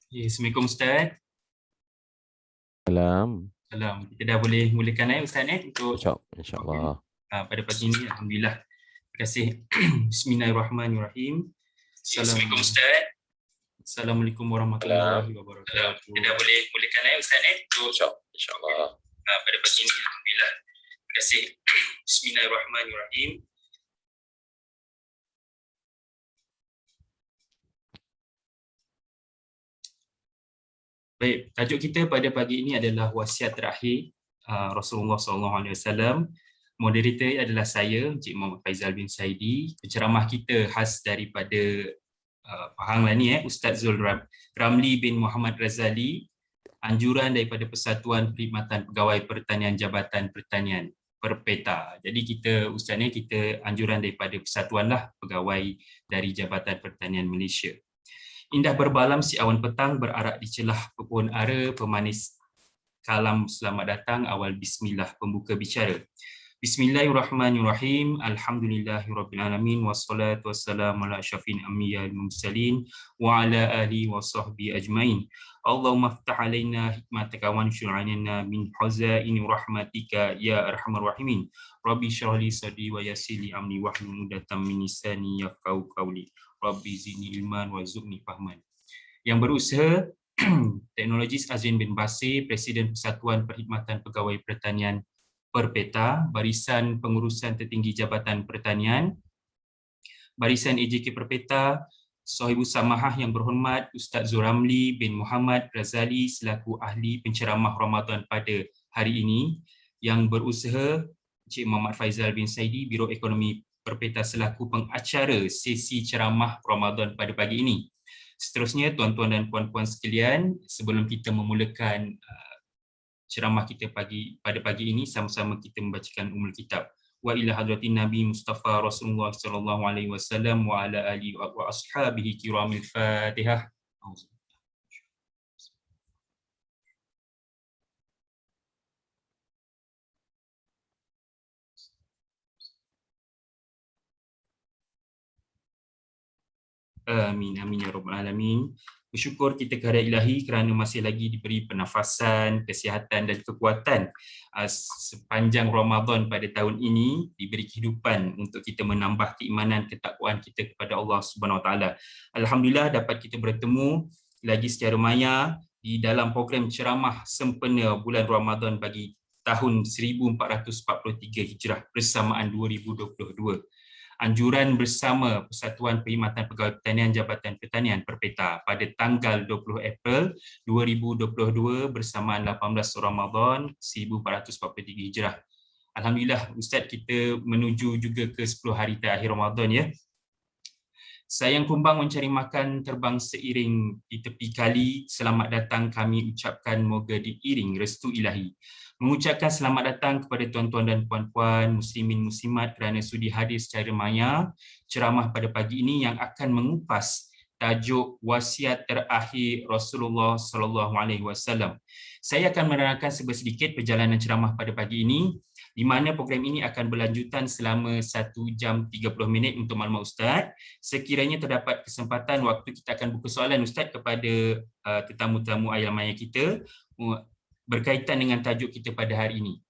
Ya, Assalamualaikum Ustaz. Salam. Salam. Kita dah boleh mulakan Ustaz untuk program InsyaAllah. pada pagi ini. Alhamdulillah. Terima kasih. Bismillahirrahmanirrahim. Assalamualaikum Ustaz. Assalamualaikum warahmatullahi wabarakatuh. Kita dah boleh mulakan Ustaz untuk InsyaAllah. pada pagi ini. Alhamdulillah. Terima kasih. Bismillahirrahmanirrahim. Baik, tajuk kita pada pagi ini adalah wasiat terakhir Rasulullah SAW. Moderator adalah saya, Encik Muhammad Faizal bin Saidi. Penceramah kita khas daripada Pahang lah ni, Ustaz Zul Ramli bin Muhammad Razali. Anjuran daripada Persatuan Perkhidmatan Pegawai Pertanian Jabatan Pertanian Perpeta. Jadi Ustaz ni, kita anjuran daripada persatuan lah pegawai dari Jabatan Pertanian Malaysia. Indah berbalam si awan petang berarak di celah pepohon ara, pemanis kalam selamat datang, awal bismillah pembuka bicara. Bismillahirrahmanirrahim. Alhamdulillahirrabbilalamin. Wassalatu wassalamu ala asyrafil anbiya'i wal mursalin wa ala alihi wa sahbihi ajmain. Allahumma ftah alaina hikmataka wa anshur alaina min khazaini rahmatika ya arhamar rahimin. Rabbi shrah li sadri wa yassir li amri wahlul 'uqdatam min lisani yafqahu qawli. Rabbi zidni ilman wa zidni fahman. Yang berusaha Teknologis Azrin bin Basir, Presiden Persatuan Perkhidmatan Pegawai Pertanian Perpeta, Barisan Pengurusan Tertinggi Jabatan Pertanian, Barisan AJK Perpeta, Sahibus Samahah yang berhormat Ustaz Zuramli bin Muhammad Razali selaku ahli penceramah Ramadan pada hari ini, yang berusaha Encik Muhammad Faizal bin Saidi, Biro Ekonomi Perpeta selaku pengacara sesi ceramah Ramadan pada pagi ini. Seterusnya, tuan-tuan dan puan-puan sekalian, sebelum kita memulakan ceramah kita pada pagi ini, sama-sama kita membacakan Ummul Kitab. Wa ila hadratin Nabi Mustafa Rasulullah sallallahu alaihi wasallam wa ala alihi wa ashabihi kiramil Fatihah. Amin, amin ya rabbal alamin. Bersyukur kita kepada Ilahi kerana masih lagi diberi pernafasan, kesihatan dan kekuatan sepanjang Ramadan pada tahun ini, diberi kehidupan untuk kita menambah keimanan, ketakwaan kita kepada Allah Subhanahu Wa Taala. Alhamdulillah dapat kita bertemu lagi secara maya di dalam program ceramah sempena bulan Ramadan bagi tahun 1443 Hijrah bersamaan 2022. Anjuran bersama Persatuan Perkhidmatan Pegawai Pertanian Jabatan Pertanian Perpeta pada tanggal 20 April 2022 bersamaan 18 Ramadan 1443 Hijrah. Alhamdulillah Ustaz, kita menuju juga ke 10 hari terakhir Ramadan ya. Sayang kumbang mencari makan terbang seiring di tepi kali, selamat datang kami ucapkan moga diiring restu ilahi. Mengucapkan selamat datang kepada tuan-tuan dan puan-puan, muslimin muslimat kerana sudi hadir secara maya ceramah pada pagi ini yang akan mengupas tajuk wasiat terakhir Rasulullah sallallahu alaihi wasallam. Saya akan menerangkan sedikit perjalanan ceramah pada pagi ini, di mana program ini akan berlanjutan selama 1 jam 30 minit untuk maklumat Ustaz. Sekiranya terdapat kesempatan, waktu kita akan buka soalan Ustaz kepada tetamu-tetamu ayam maya kita berkaitan dengan tajuk kita pada hari ini.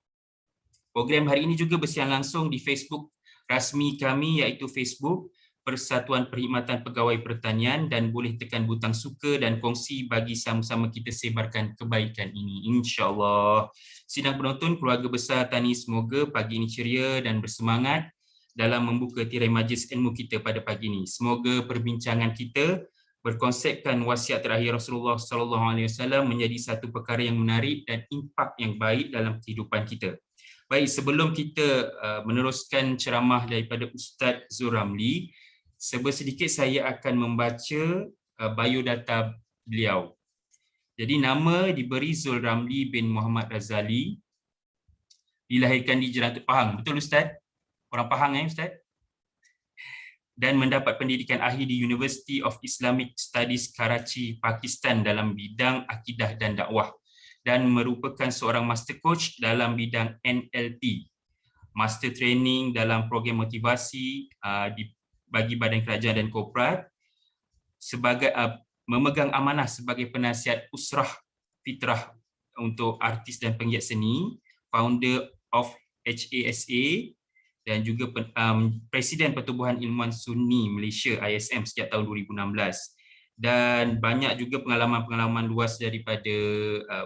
Program hari ini juga bersiar langsung di Facebook rasmi kami, iaitu Facebook Persatuan Perkhidmatan Pegawai Pertanian, dan boleh tekan butang suka dan kongsi bagi sama-sama kita sebarkan kebaikan ini, insya-Allah. Sidang penonton keluarga besar Tani, semoga pagi ini ceria dan bersemangat dalam membuka tirai majlis ilmu kita pada pagi ini. Semoga perbincangan kita berkonsepkan wasiat terakhir Rasulullah sallallahu alaihi wasallam menjadi satu perkara yang menarik dan impak yang baik dalam kehidupan kita. Baik, sebelum kita meneruskan ceramah daripada Ustaz Zuramli, sedikit saya akan membaca biodata beliau. Jadi nama diberi Zul Ramli bin Muhammad Razali, dilahirkan di Jerantu Pahang. Betul Ustaz? Orang Pahang Ustaz? Dan mendapat pendidikan akhir di University of Islamic Studies Karachi, Pakistan dalam bidang akidah dan dakwah, dan merupakan seorang master coach dalam bidang NLP, master training dalam program motivasi bagi badan kerajaan dan korporat, sebagai memegang amanah sebagai penasihat Usrah Fitrah untuk artis dan penggiat seni, founder of HASA, dan juga Presiden Pertubuhan Ilmuwan Sunni Malaysia ISM sejak tahun 2016. Dan banyak juga pengalaman-pengalaman luas daripada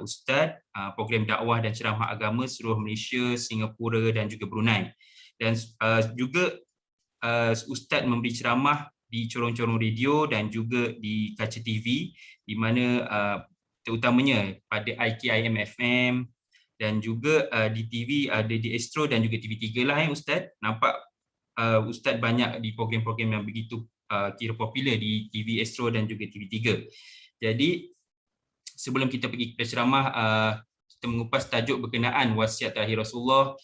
Ustaz, program dakwah dan ceramah agama seluruh Malaysia, Singapura dan juga Brunei. Dan juga Ustaz memberi ceramah di corong-corong radio dan juga di kaca TV, di mana terutamanya pada IKIM FM dan juga di TV ada di Astro dan juga TV3 lah Ustaz. Nampak Ustaz banyak di program-program yang begitu kira popular di TV Astro dan juga TV3. Jadi sebelum kita pergi ke ceramah, kita mengupas tajuk berkenaan wasiat terakhir Rasulullah.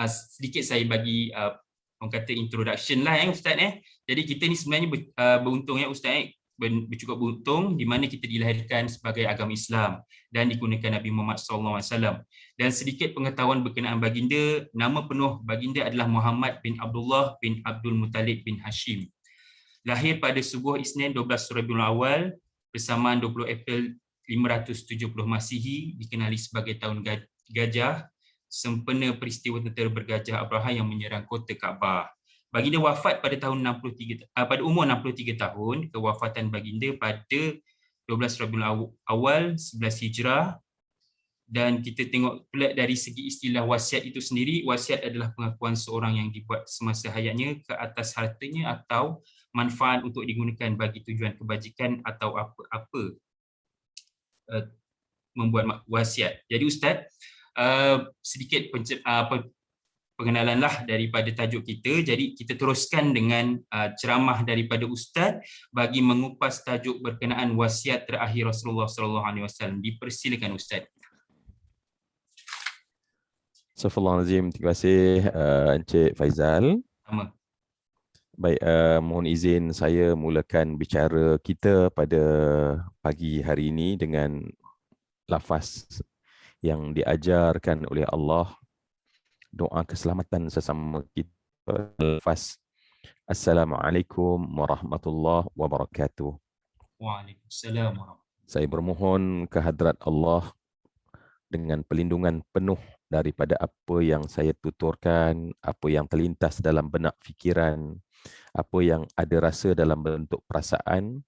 Sedikit saya bagi orang kata introduction lah Ustaz. Jadi kita ni sebenarnya beruntung Ustaz, bercukup beruntung di mana kita dilahirkan sebagai agama Islam dan dikurniakan Nabi Muhammad SAW. Dan sedikit pengetahuan berkenaan baginda, nama penuh baginda adalah Muhammad bin Abdullah bin Abdul Muttalib bin Hashim. Lahir pada subuh Isnin 12 Rabiul Awal bersamaan 20 April 570 Masihi, dikenali sebagai tahun gajah, sempena peristiwa tentera bergajah Abraha yang menyerang kota Kaabah. Baginda wafat pada tahun 63 pada umur 63 tahun, kewafatan baginda pada 12 Rabiul Awal 11 Hijrah. Dan kita tengok pula dari segi istilah wasiat itu sendiri, wasiat adalah pengakuan seorang yang dibuat semasa hayatnya ke atas hartanya atau manfaat untuk digunakan bagi tujuan kebajikan atau apa-apa membuat wasiat. Jadi Ustaz, sedikit pengenalanlah daripada tajuk kita. Jadi kita teruskan dengan ceramah daripada Ustaz bagi mengupas tajuk berkenaan wasiat terakhir Rasulullah SAW. Dipersilakan Ustaz. Astaghfirullahaladzim. Terima kasih Encik Faizal. Sama. Baik, mohon izin saya mulakan bicara kita pada pagi hari ini dengan lafaz yang diajarkan oleh Allah, doa keselamatan sesama kita. Lafaz Assalamualaikum warahmatullahi wabarakatuh. Waalaikumsalam warahmatullahi. Saya bermohon ke hadrat Allah dengan pelindungan penuh daripada apa yang saya tuturkan, apa yang terlintas dalam benak fikiran, apa yang ada rasa dalam bentuk perasaan,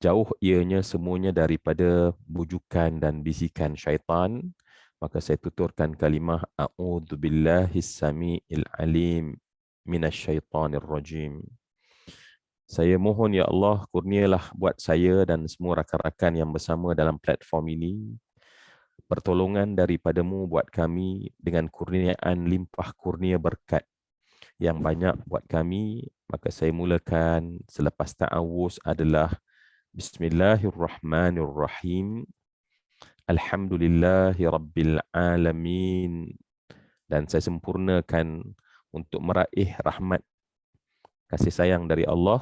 jauh ianya semuanya daripada bujukan dan bisikan syaitan. Maka saya tuturkan kalimah a'udzubillahis samiil alim minasyaitonir rajim. Saya mohon ya Allah, kurnialah buat saya dan semua rakan-rakan yang bersama dalam platform ini pertolongan daripadamu buat kami dengan kurniaan limpah kurnia berkat yang banyak buat kami. Maka saya mulakan selepas ta'awuz adalah Bismillahirrahmanirrahim. Alhamdulillahi Rabbil Alamin. Dan saya sempurnakan untuk meraih rahmat kasih sayang dari Allah.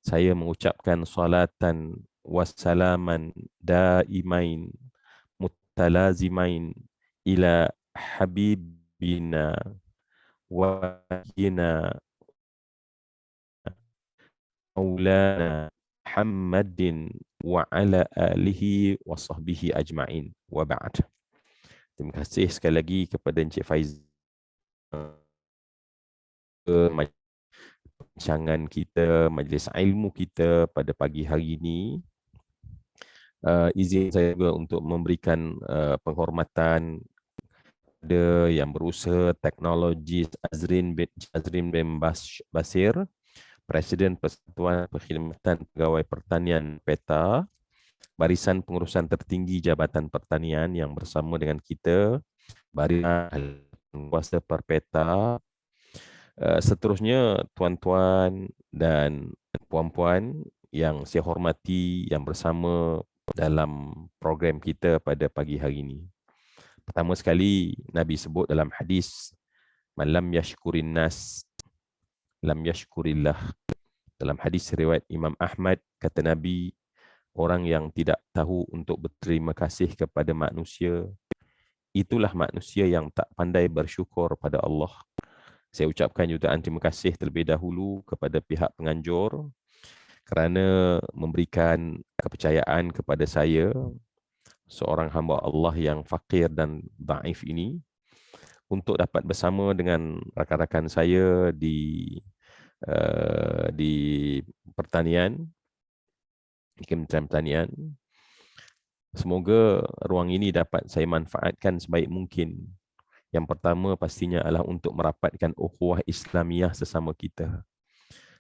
Saya mengucapkan salatan wassalaman daimain mutalazimain ila habibina wa hina maulana Muhammadin wa ala alihi wa sahbihi ajma'in wa ba'd. Terima kasih sekali lagi kepada Encik Faiz perbincangan kita, majlis ilmu kita pada pagi hari ini. Izin saya juga untuk memberikan penghormatan kepada yang berusaha teknologi Azrin bin Basir, Presiden Persatuan Perkhidmatan Pegawai Pertanian PETA, barisan pengurusan tertinggi Jabatan Pertanian yang bersama dengan kita, barisan kuasa Perpeta, seterusnya tuan-tuan dan puan-puan yang saya hormati yang bersama dalam program kita pada pagi hari ini. Pertama sekali, Nabi sebut dalam hadis, "Man lam yashkurin nas, lam yashkurillah." Dalam hadis riwayat Imam Ahmad, kata Nabi, orang yang tidak tahu untuk berterima kasih kepada manusia, itulah manusia yang tak pandai bersyukur pada Allah. Saya ucapkan jutaan terima kasih terlebih dahulu kepada pihak penganjur kerana memberikan kepercayaan kepada saya, seorang hamba Allah yang fakir dan dhaif ini, untuk dapat bersama dengan rakan-rakan saya di pertanian, di Kementerian Pertanian. Semoga ruang ini dapat saya manfaatkan sebaik mungkin. Yang pertama pastinya adalah untuk merapatkan ukhuwah Islamiah sesama kita.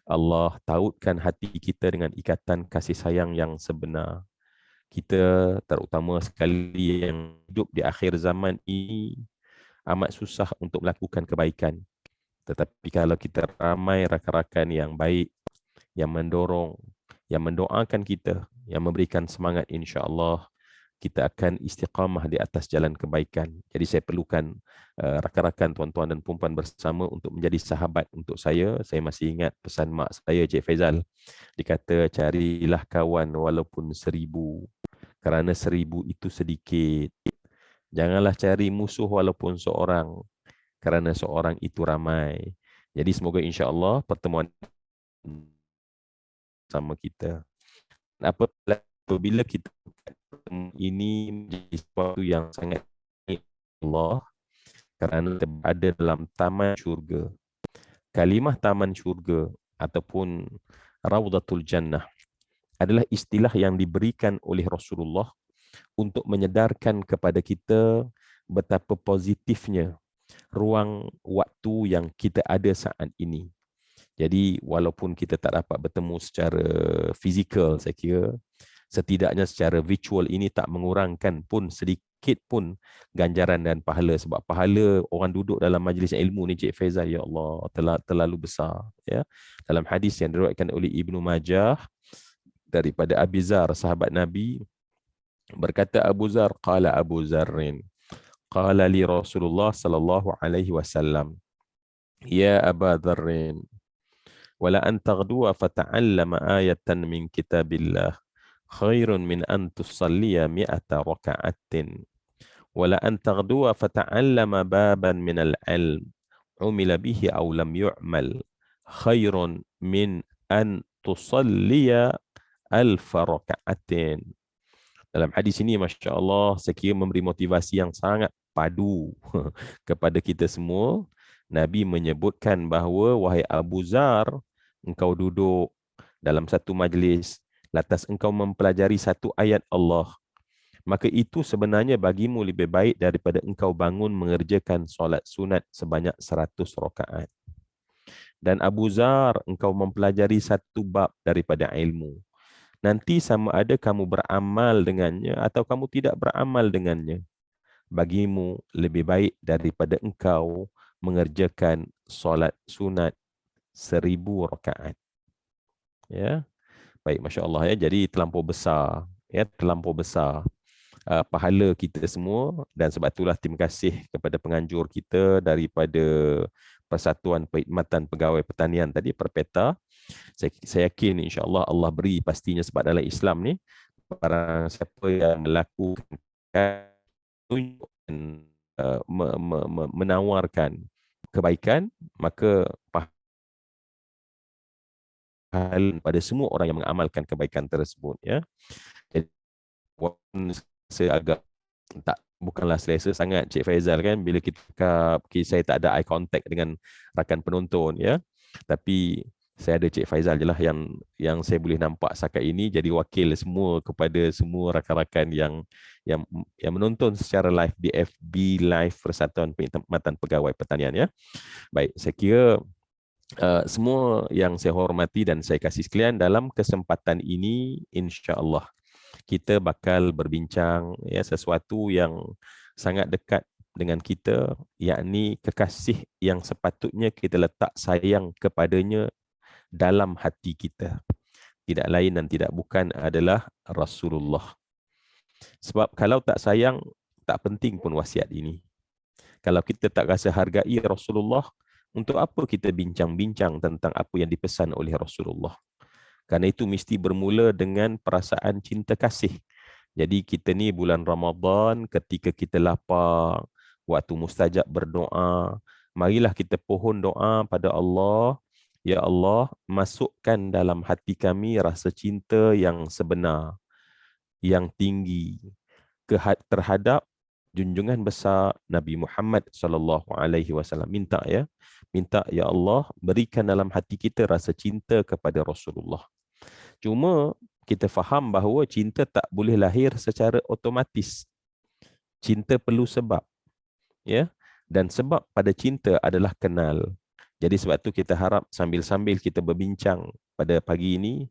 Allah tautkan hati kita dengan ikatan kasih sayang yang sebenar. Kita terutama sekali yang hidup di akhir zaman ini amat susah untuk melakukan kebaikan. Tetapi kalau kita ramai rakan-rakan yang baik, yang mendorong, yang mendoakan kita, yang memberikan semangat, insya-Allah kita akan istiqamah di atas jalan kebaikan. Jadi saya perlukan rakan-rakan, tuan-tuan dan puan-puan bersama untuk menjadi sahabat untuk saya. Saya masih ingat pesan mak saya, Cik Faizal. Dikata, carilah kawan walaupun 1000, kerana 1000 itu sedikit. Janganlah cari musuh walaupun seorang, kerana seorang itu ramai. Jadi semoga insya-Allah pertemuan sama kita. Apabila kita ini menjadi sesuatu yang sangat Allah, kerana ada dalam taman syurga. Kalimah taman syurga ataupun Raudatul Jannah adalah istilah yang diberikan oleh Rasulullah untuk menyedarkan kepada kita betapa positifnya ruang waktu yang kita ada saat ini. Jadi walaupun kita tak dapat bertemu secara fizikal, saya kira setidaknya secara virtual ini tak mengurangkan pun sedikit pun ganjaran dan pahala. Sebab pahala orang duduk dalam majlis ilmu ni, Cik Faizal, ya Allah, terlalu besar. Ya. Dalam hadis yang diriwayatkan oleh Ibnu Majah daripada Abi Zar, sahabat Nabi, berkata Abu Zar, qala Abu Zarrin, qala li Rasulullah sallallahu alaihi wasallam, ya Aba Zarrin, wala an taghduwa fata'allama ayatan min kitabillah khairun min an tusalliya mi'ata raka'atin wala an taghduwa fata'allama baban min al-ilm umila bihi aw lam yu'mal khairun min an tusalliya alfa raka'atin. Dalam hadis ini, Masya Allah, saya kira memberi motivasi yang sangat padu kepada kita semua. Nabi menyebutkan bahawa, wahai Abu Zar, engkau duduk dalam satu majlis, lantas engkau mempelajari satu ayat Allah, maka itu sebenarnya bagimu lebih baik daripada engkau bangun mengerjakan solat sunat sebanyak 100 rakaat. Dan Abu Zar, engkau mempelajari satu bab daripada ilmu. Nanti sama ada kamu beramal dengannya atau kamu tidak beramal dengannya. Bagimu lebih baik daripada engkau mengerjakan solat sunat 1000 rakaat. Ya, baik, Masya Allah ya. Jadi terlampau besar, ya, terlampau besar pahala kita semua, dan sebab itulah terima kasih kepada penganjur kita daripada Persatuan Perkhidmatan Pegawai Pertanian tadi, Perpeta. Saya yakin insya-Allah Allah beri pastinya, sebab dalam Islam ni barang siapa yang melakukan menawarkan kebaikan, maka pahala pada semua orang yang mengamalkan kebaikan tersebut, ya. Jadi saya agak bukanlah selesa sangat, Cik Faizal, kan, bila saya tak ada eye contact dengan rakan penonton, ya. Tapi saya ada Cik Faizal je lah yang saya boleh nampak sakat ini, jadi wakil semua kepada semua rakan-rakan yang menonton secara live di FB Live Persatuan Perkhidmatan Pegawai Pertanian, ya. Baik, saya kira semua yang saya hormati dan saya kasih sekalian, dalam kesempatan ini insya-Allah kita bakal berbincang, ya, sesuatu yang sangat dekat dengan kita, yakni kekasih yang sepatutnya kita letak sayang kepadanya dalam hati kita. Tidak lain dan tidak bukan adalah Rasulullah. Sebab kalau tak sayang, tak penting pun wasiat ini. Kalau kita tak rasa hargai Rasulullah, untuk apa kita bincang-bincang tentang apa yang dipesan oleh Rasulullah? Karena itu mesti bermula dengan perasaan cinta kasih. Jadi kita ni bulan Ramadan, ketika kita lapar, waktu mustajab berdoa, marilah kita pohon doa pada Allah Ya Allah, masukkan dalam hati kami rasa cinta yang sebenar, yang tinggi terhadap junjungan besar Nabi Muhammad sallallahu alaihi wasallam. Minta ya. Minta ya Allah berikan dalam hati kita rasa cinta kepada Rasulullah. Cuma kita faham bahawa cinta tak boleh lahir secara otomatis. Cinta perlu sebab, ya. Dan sebab pada cinta adalah kenal. Jadi sebab tu kita harap sambil-sambil kita berbincang pada pagi ini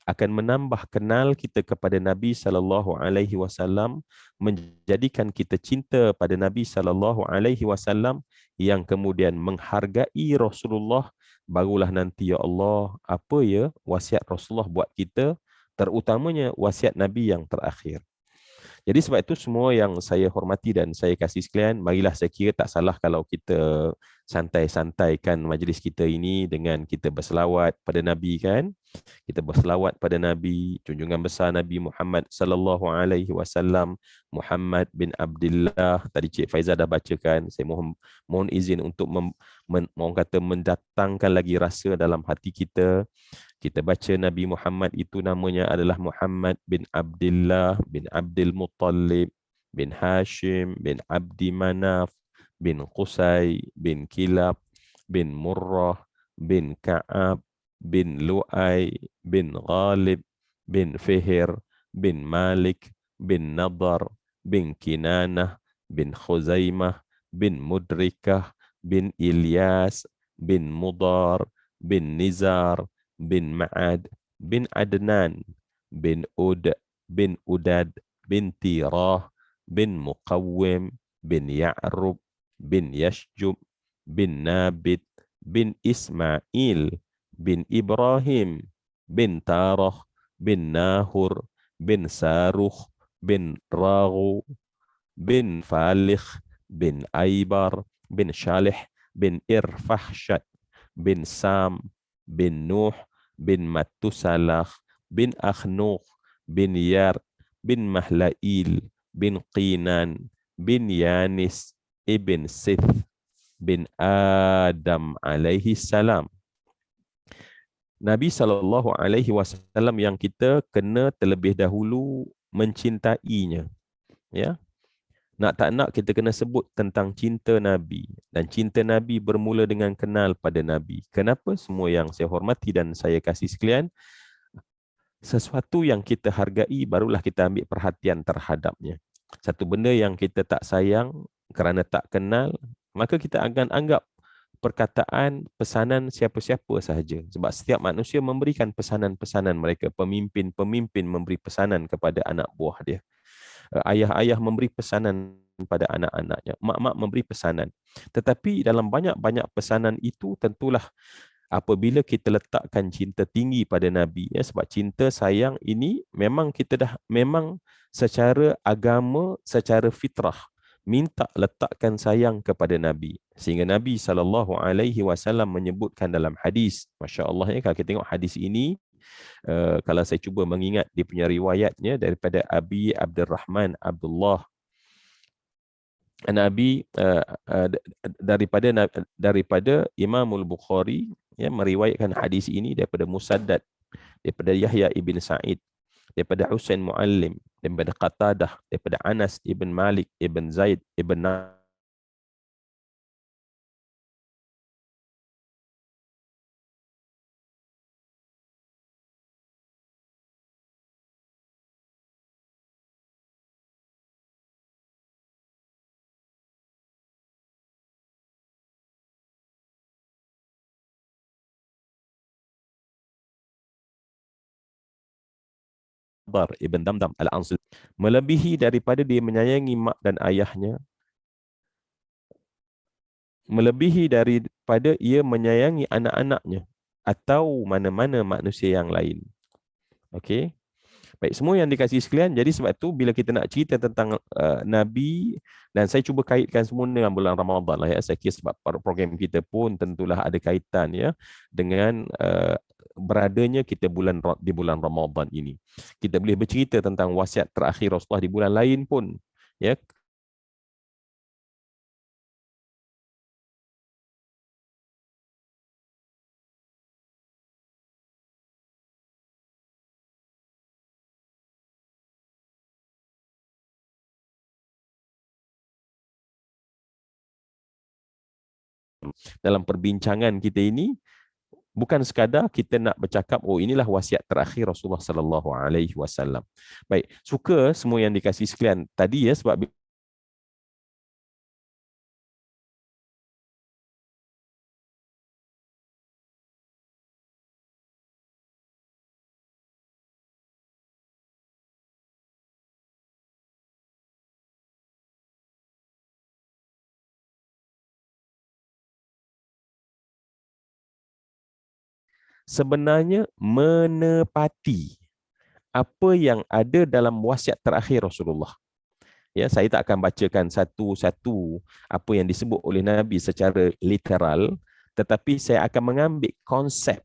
akan menambah kenal kita kepada Nabi sallallahu alaihi wasallam, menjadikan kita cinta pada Nabi sallallahu alaihi wasallam, yang kemudian menghargai Rasulullah. Barulah nanti ya Allah, apa ya wasiat Rasulullah buat kita, terutamanya wasiat Nabi yang terakhir. Jadi sebab itu semua yang saya hormati dan saya kasih sekalian, marilah, saya kira tak salah kalau kita santai-santaikan majlis kita ini dengan kita berselawat pada Nabi kan. Kita berselawat pada Nabi, junjungan besar Nabi Muhammad sallallahu alaihi wasallam, Muhammad bin Abdullah. Tadi Cik Faizah dah bacakan. Saya mohon izin untuk mohon kata mendatangkan lagi rasa dalam hati kita. Kita baca Nabi Muhammad itu namanya adalah Muhammad bin Abdullah bin Abdul Muttalib bin Hashim bin Abdi Manaf bin Qusay bin Kilab bin Murrah bin Ka'ab bin Lu'ay bin Ghalib bin Fihir bin Malik bin Nadar bin Kinanah bin Khuzaimah bin Mudrikah bin Ilyas bin Mudar bin Nizar bin Ma'ad bin Adnan bin Udad bin Tirah bin Muqawwim bin Ya'rub bin Yashjub bin Nabit bin Ismail bin Ibrahim bin Tarah bin Nahur bin Saruh bin Raghu bin Falikh bin Aibar bin Shalih bin Irfahshat bin Sam bin Nuh bin Matusalah bin Akhnuq bin Yar bin Mahlail bin Qinan bin Yanis ibn Sith bin Adam alaihi salam. Nabi SAW yang kita kena terlebih dahulu mencintainya. Ya, nak tak nak kita kena sebut tentang cinta Nabi. Dan cinta Nabi bermula dengan kenal pada Nabi. Kenapa? Semua yang saya hormati dan saya kasih sekalian, sesuatu yang kita hargai barulah kita ambil perhatian terhadapnya. Satu benda yang kita tak sayang kerana tak kenal, maka kita akan anggap perkataan pesanan siapa-siapa sahaja. Sebab setiap manusia memberikan pesanan-pesanan mereka. Pemimpin-pemimpin memberi pesanan kepada anak buah dia. Ayah-ayah memberi pesanan pada anak-anaknya. Mak-mak memberi pesanan. Tetapi dalam banyak-banyak pesanan itu, tentulah apabila kita letakkan cinta tinggi pada Nabi, ya, sebab cinta sayang ini memang kita dah, memang secara agama, secara fitrah, minta letakkan sayang kepada Nabi. Sehingga Nabi SAW menyebutkan dalam hadis, Masya Allah ya, kalau kita tengok hadis ini, kalau saya cuba mengingat dia punya riwayatnya daripada Abi Abdurrahman Abdullah Nabi, daripada Imamul Bukhari, ya, meriwayatkan hadis ini daripada Musaddad, daripada Yahya ibn Sa'id, daripada Husain Muallim, daripada Qatadah, daripada Anas ibn Malik ibn Zaid ibn Nadar ibn Damdam al-Ansari, melebihi daripada dia menyayangi mak dan ayahnya, melebihi daripada ia menyayangi anak-anaknya atau mana-mana manusia yang lain. Okey. Baik, semua yang dikasihi sekalian, jadi sebab itu bila kita nak cerita tentang Nabi, dan saya cuba kaitkan semua dengan bulan Ramadan lah ya. Saya kira sebab program kita pun tentulah ada kaitan ya dengan beradanya kita di bulan Ramadan ini. Kita boleh bercerita tentang wasiat terakhir Rasulullah di bulan lain pun ya. Dalam perbincangan kita ini, bukan sekadar kita nak bercakap, oh inilah wasiat terakhir Rasulullah sallallahu alaihi wasallam. Baik, suka semua yang dikasih sekalian tadi ya, sebab sebenarnya menepati apa yang ada dalam wasiat terakhir Rasulullah. Ya, saya tak akan bacakan satu-satu apa yang disebut oleh Nabi secara literal, tetapi saya akan mengambil konsep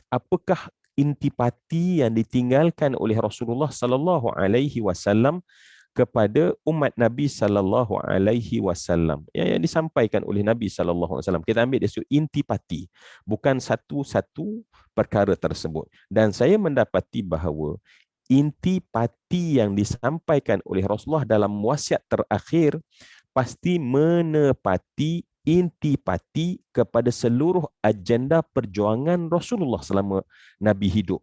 apakah intipati yang ditinggalkan oleh Rasulullah sallallahu alaihi wasallam kepada umat Nabi sallallahu alaihi wasallam. Yang disampaikan oleh Nabi sallallahu alaihi wasallam. Kita ambil dia intipati, bukan satu-satu perkara tersebut. Dan saya mendapati bahawa intipati yang disampaikan oleh Rasulullah dalam wasiat terakhir pasti menepati intipati kepada seluruh agenda perjuangan Rasulullah selama Nabi hidup.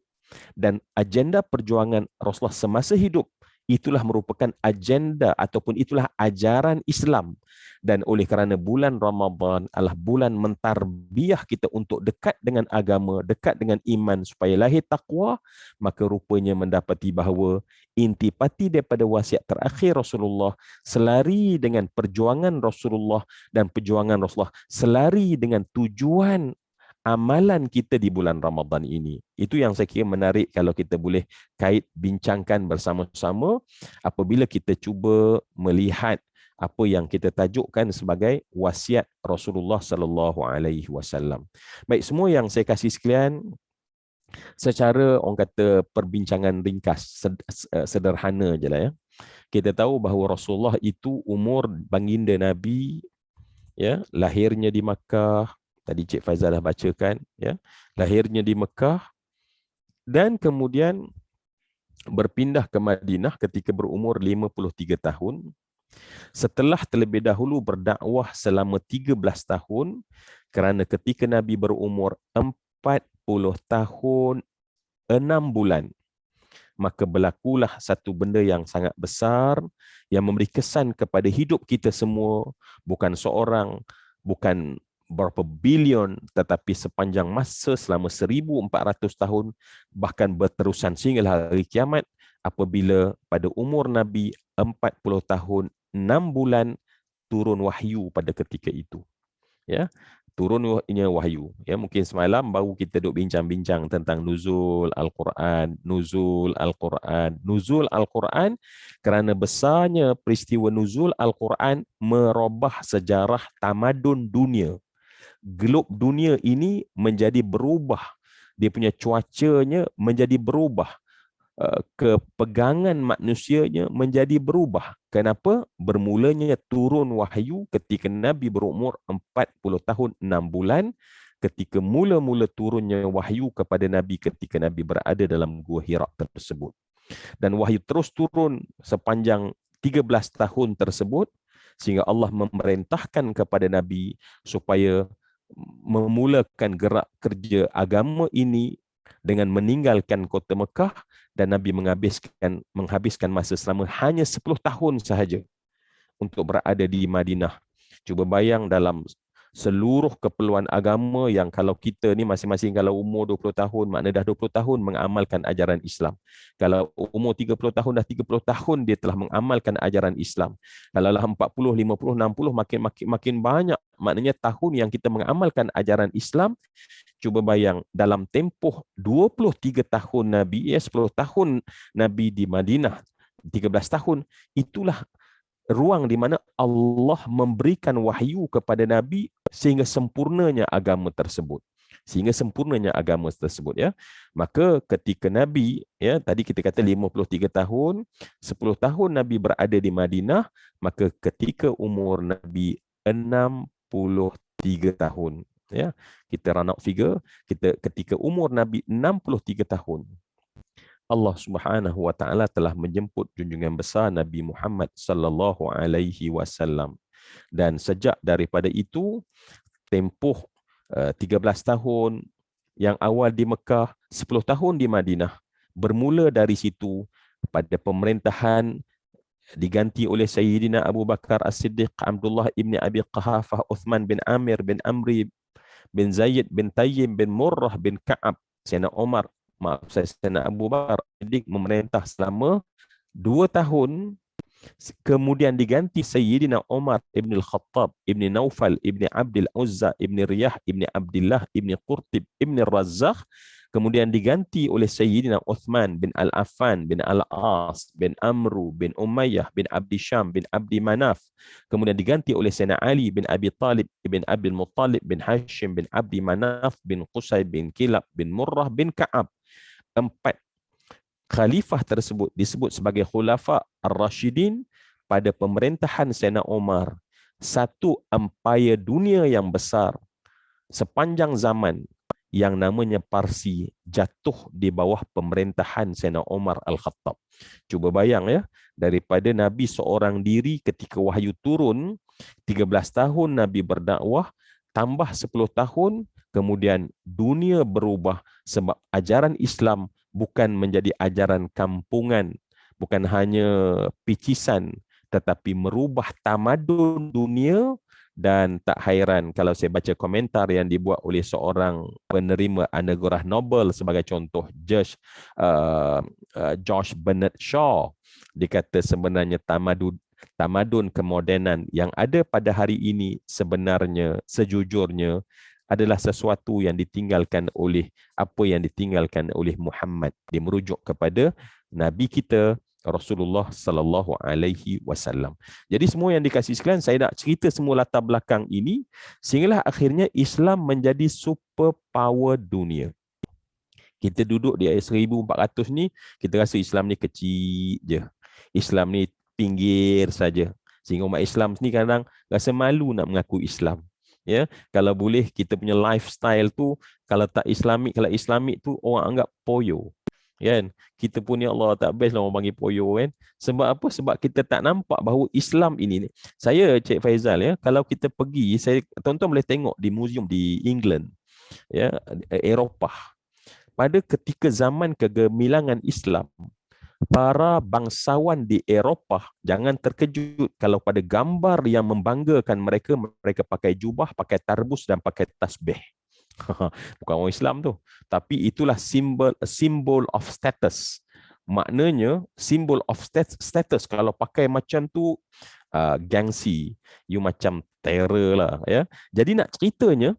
Dan agenda perjuangan Rasulullah semasa hidup itulah merupakan agenda ataupun itulah ajaran Islam. Dan oleh kerana bulan Ramadan adalah bulan mentarbiah kita untuk dekat dengan agama, dekat dengan iman supaya lahir taqwa, maka rupanya mendapati bahawa intipati daripada wasiat terakhir Rasulullah selari dengan perjuangan Rasulullah, dan perjuangan Rasulullah selari dengan tujuan amalan kita di bulan Ramadan ini. Itu yang saya kira menarik kalau kita boleh kait bincangkan bersama-sama apabila kita cuba melihat apa yang kita tajukkan sebagai wasiat Rasulullah sallallahu alaihi wasallam. Baik, semua yang saya kasih sekalian secara orang kata perbincangan ringkas, sederhana je lah ya. Kita tahu bahawa Rasulullah itu umur baginda Nabi, ya, lahirnya di Makkah. Tadi Cik Faizal dah bacakan, ya. Lahirnya di Mekah dan kemudian berpindah ke Madinah ketika berumur 53 tahun. Setelah terlebih dahulu berdakwah selama 13 tahun, kerana ketika Nabi berumur 40 tahun 6 bulan, maka berlakulah satu benda yang sangat besar yang memberi kesan kepada hidup kita semua, bukan seorang, bukan berapa bilion, tetapi sepanjang masa selama 1400 tahun, bahkan berterusan sehingga hari kiamat, apabila pada umur Nabi 40 tahun 6 bulan turun wahyu pada ketika itu. Ya, turunnya wahyu. Ya, mungkin semalam baru kita duk bincang-bincang tentang nuzul Al-Quran, nuzul Al-Quran, nuzul Al-Quran, kerana besarnya peristiwa nuzul Al-Quran merubah sejarah tamadun dunia. Glob dunia ini menjadi berubah. Dia punya cuacanya menjadi berubah. Kepegangan manusianya menjadi berubah. Kenapa? Bermulanya turun wahyu ketika Nabi berumur 40 tahun 6 bulan, ketika mula-mula turunnya wahyu kepada Nabi ketika Nabi berada dalam Gua Hira tersebut. Dan wahyu terus turun sepanjang 13 tahun tersebut, sehingga Allah memerintahkan kepada Nabi supaya memulakan gerak kerja agama ini dengan meninggalkan kota Mekah, dan Nabi menghabiskan masa selama hanya 10 tahun sahaja untuk berada di Madinah. Cuba bayang dalam seluruh keperluan agama yang kalau kita ni masing-masing kalau umur 20 tahun, maknanya dah 20 tahun mengamalkan ajaran Islam. Kalau umur 30 tahun, dah 30 tahun dia telah mengamalkan ajaran Islam. Kalau lah 40, 50, 60, makin banyak, maknanya tahun yang kita mengamalkan ajaran Islam. Cuba bayang dalam tempoh 23 tahun Nabi, 10 tahun Nabi di Madinah, 13 tahun, itulah ruang di mana Allah memberikan wahyu kepada Nabi sehingga sempurnanya agama tersebut. Ya. Maka ketika Nabi, ya, tadi kita kata 53 tahun, 10 tahun Nabi berada di Madinah, maka ketika umur Nabi 63 tahun, ya. Kita run out figure, ketika umur Nabi 63 tahun, Allah Subhanahu wa taala telah menjemput junjungan besar Nabi Muhammad sallallahu alaihi wasallam. Dan sejak daripada itu tempoh 13 tahun yang awal di Mekah, 10 tahun di Madinah. Bermula dari situ, pada pemerintahan diganti oleh Sayyidina Abu Bakar As-Siddiq, Abdullah ibn Abi Qahafah, Uthman bin Amir bin Amri bin Zaid bin Tayyib bin Murrah bin Ka'ab. Sayyidina Umar, Sayyidina Abu Bakar As-Siddiq memerintah selama 2 tahun. Kemudian diganti Sayyidina Umar ibn al-Khattab, ibn Naufal, ibn Abdul Uzza, ibn Riyah, ibn Abdullah, ibn Qurtib, ibn Razzaq. Kemudian diganti oleh Sayyidina Uthman bin Al-Affan, bin Al-As, bin Amru, bin Umayyah, bin Abdi Syam, bin Abdi Manaf. Kemudian diganti oleh Sayyidina Ali bin Abi Talib, bin Abdul Muttalib, bin Hashim, bin Abdi Manaf, bin Qusay, bin Kilab, bin Murrah, bin Ka'ab. 4 khalifah tersebut disebut sebagai khulafa ar-Rashidin pada pemerintahan Sayyidina Umar. Satu empayar dunia yang besar sepanjang zaman yang namanya Parsi jatuh di bawah pemerintahan Sayyidina Umar Al-Khattab. Cuba bayang ya, daripada Nabi seorang diri ketika wahyu turun, 13 tahun Nabi berdakwah, tambah 10 tahun, kemudian dunia berubah sebab ajaran Islam bukan menjadi ajaran kampungan, bukan hanya picisan, tetapi merubah tamadun dunia. Dan tak hairan kalau saya baca komentar yang dibuat oleh seorang penerima anugerah Nobel sebagai contoh, George Bernard Shaw, dikata sebenarnya tamadun kemodenan yang ada pada hari ini sebenarnya sejujurnya adalah sesuatu yang ditinggalkan oleh Muhammad. Dia merujuk kepada Nabi kita Rasulullah sallallahu alaihi wasallam. Jadi semua yang dikasih sekalian, saya nak cerita semua latar belakang ini sehinggalah akhirnya Islam menjadi superpower dunia. Kita duduk di ayat 1400 ni, kita rasa Islam ni kecil je. Islam ni pinggir saja. Sehingga umat Islam ni kadang rasa malu nak mengaku Islam. Ya, kalau boleh kita punya lifestyle tu kalau tak Islamik, kalau Islamik tu orang anggap poyo. Kan, kita pun ya Allah tak best lah orang panggil poyo kan. Sebab apa? Sebab kita tak nampak bahawa Islam ini, saya Cik Faizal ya, kalau kita pergi, saya tuan-tuan boleh tengok di museum di England ya, Eropah, pada ketika zaman kegemilangan Islam, para bangsawan di Eropah jangan terkejut kalau pada gambar yang membanggakan mereka, mereka pakai jubah, pakai tarbus dan pakai tasbih. Bukan orang Islam tu, tapi itulah symbol of status. Maknanya symbol of status kalau pakai macam tu gengsi, you macam terror lah ya. Jadi nak ceritanya,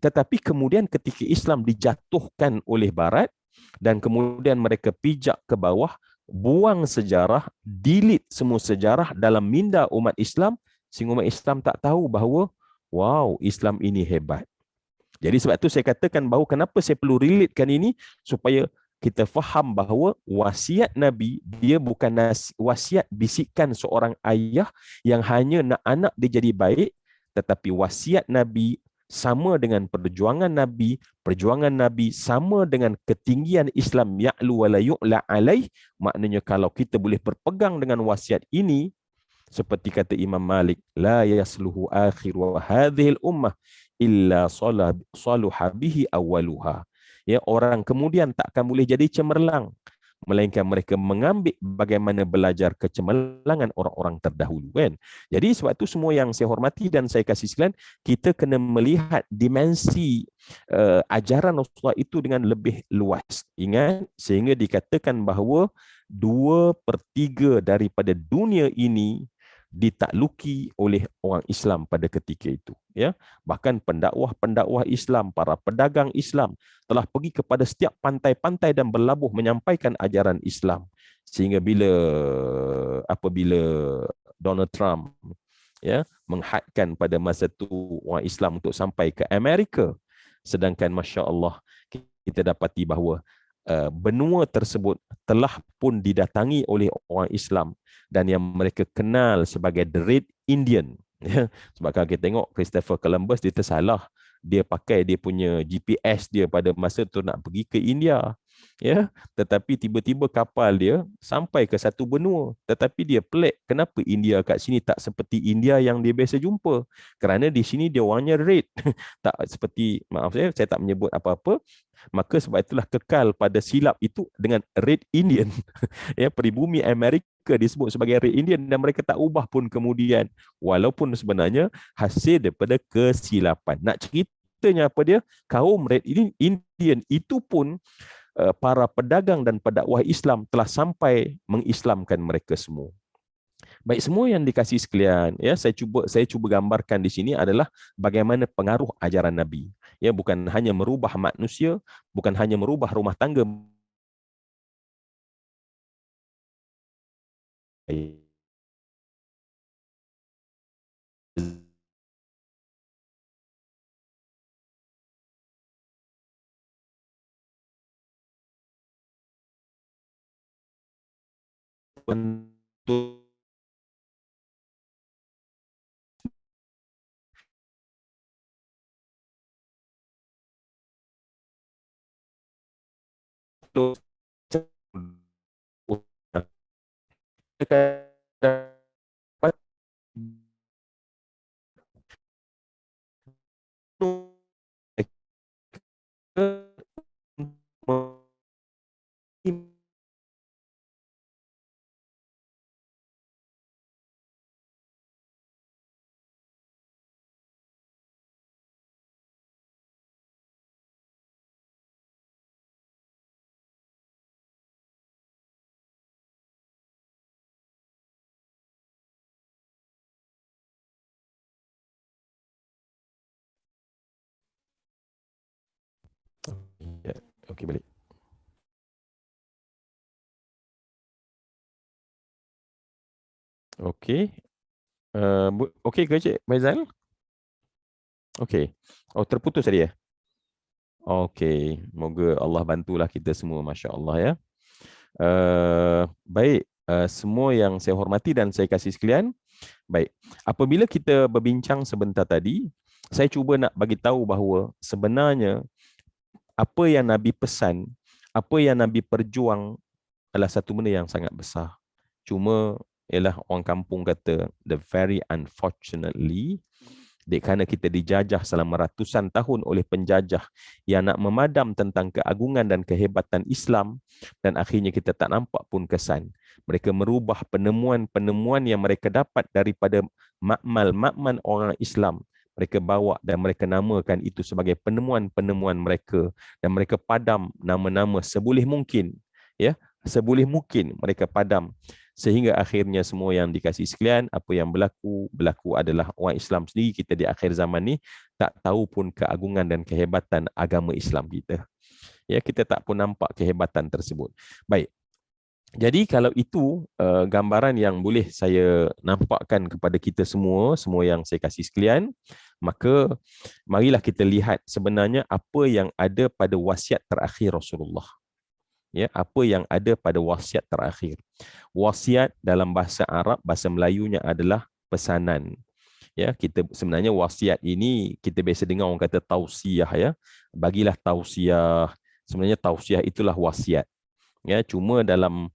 tetapi kemudian ketika Islam dijatuhkan oleh Barat dan kemudian mereka pijak ke bawah, buang sejarah, delete semua sejarah dalam minda umat Islam, sehingga umat Islam tak tahu bahawa wow, Islam ini hebat. Jadi sebab tu saya katakan bahawa kenapa saya perlu relatekan ini, supaya kita faham bahawa wasiat Nabi dia bukan wasiat bisikan seorang ayah yang hanya nak anak dia jadi baik, tetapi wasiat Nabi sama dengan perjuangan Nabi sama dengan ketinggian Islam, ya'lu wa la yu'la alaih. Maknanya kalau kita boleh berpegang dengan wasiat ini, seperti kata Imam Malik, la yasluhu akhiru hadhil ummah illa saluha bihi awaluha. Ya, orang kemudian tak akan boleh jadi cemerlang melainkan mereka mengambil bagaimana belajar kecemerlangan orang-orang terdahulu kan. Jadi sebab tu semua yang saya hormati dan saya kasih sekalian, kita kena melihat dimensi ajaran Rasulullah itu dengan lebih luas. Ingat, sehingga dikatakan bahawa 2/3 daripada dunia ini ditakluki oleh orang Islam pada ketika itu ya. Bahkan pendakwah-pendakwah Islam, para pedagang Islam telah pergi kepada setiap pantai-pantai dan berlabuh menyampaikan ajaran Islam, sehingga apabila Donald Trump ya menghadkan pada masa itu orang Islam untuk sampai ke Amerika, sedangkan masya-Allah kita dapati bahawa benua tersebut telah pun didatangi oleh orang Islam dan yang mereka kenal sebagai The Red Indian. Sebab kalau kita tengok Christopher Columbus, dia tersalah. Dia pakai dia punya GPS dia pada masa tu nak pergi ke India. Ya, tetapi tiba-tiba kapal dia sampai ke satu benua, tetapi dia pelik kenapa India kat sini tak seperti India yang dia biasa jumpa. Kerana di sini dia warnanya red. Tak seperti, maaf saya tak menyebut apa-apa. Maka sebab itulah kekal pada silap itu dengan Red Indian. Ya, peribumi Amerika disebut sebagai Red Indian dan mereka tak ubah pun kemudian. Walaupun sebenarnya hasil daripada kesilapan. Nak ceritanya apa dia? Kaum Red Indian itu pun para pedagang dan pendakwah Islam telah sampai mengislamkan mereka semua. Baik, semua yang dikasih sekalian, ya, saya cuba gambarkan di sini adalah bagaimana pengaruh ajaran Nabi. Ya, bukan hanya merubah manusia, bukan hanya merubah rumah tangga untuk Ya, okey balik. Okey. Okey ke Cik Faizal? Okey. Oh, terputus tadi ya? Okey. Moga Allah bantulah kita semua, masya-Allah ya. Baik, semua yang saya hormati dan saya kasih sekalian. Baik. Apabila kita berbincang sebentar tadi, saya cuba nak bagi tahu bahawa sebenarnya apa yang Nabi pesan, apa yang Nabi perjuang adalah satu benda yang sangat besar. Cuma ialah orang kampung kata the very unfortunately, kerana kita dijajah selama ratusan tahun oleh penjajah yang nak memadam tentang keagungan dan kehebatan Islam, dan akhirnya kita tak nampak pun kesan. Mereka merubah penemuan-penemuan yang mereka dapat daripada makmal orang Islam. Mereka bawa dan mereka namakan itu sebagai penemuan-penemuan mereka, dan mereka padam nama-nama seboleh mungkin. Ya, seboleh mungkin mereka padam. Sehingga akhirnya semua yang dikasih sekalian, apa yang berlaku adalah orang Islam sendiri kita di akhir zaman ni tak tahu pun keagungan dan kehebatan agama Islam kita. Ya, kita tak pun nampak kehebatan tersebut. Baik. Jadi kalau itu gambaran yang boleh saya nampakkan kepada kita semua yang saya kasih sekalian, maka marilah kita lihat sebenarnya apa yang ada pada wasiat terakhir Rasulullah. Ya, apa yang ada pada wasiat terakhir. Wasiat dalam bahasa Arab, bahasa Melayunya adalah pesanan. Ya, kita sebenarnya wasiat ini kita biasa dengar orang kata tausiah ya. Bagilah tausiah. Sebenarnya tausiah itulah wasiat. Ya, cuma dalam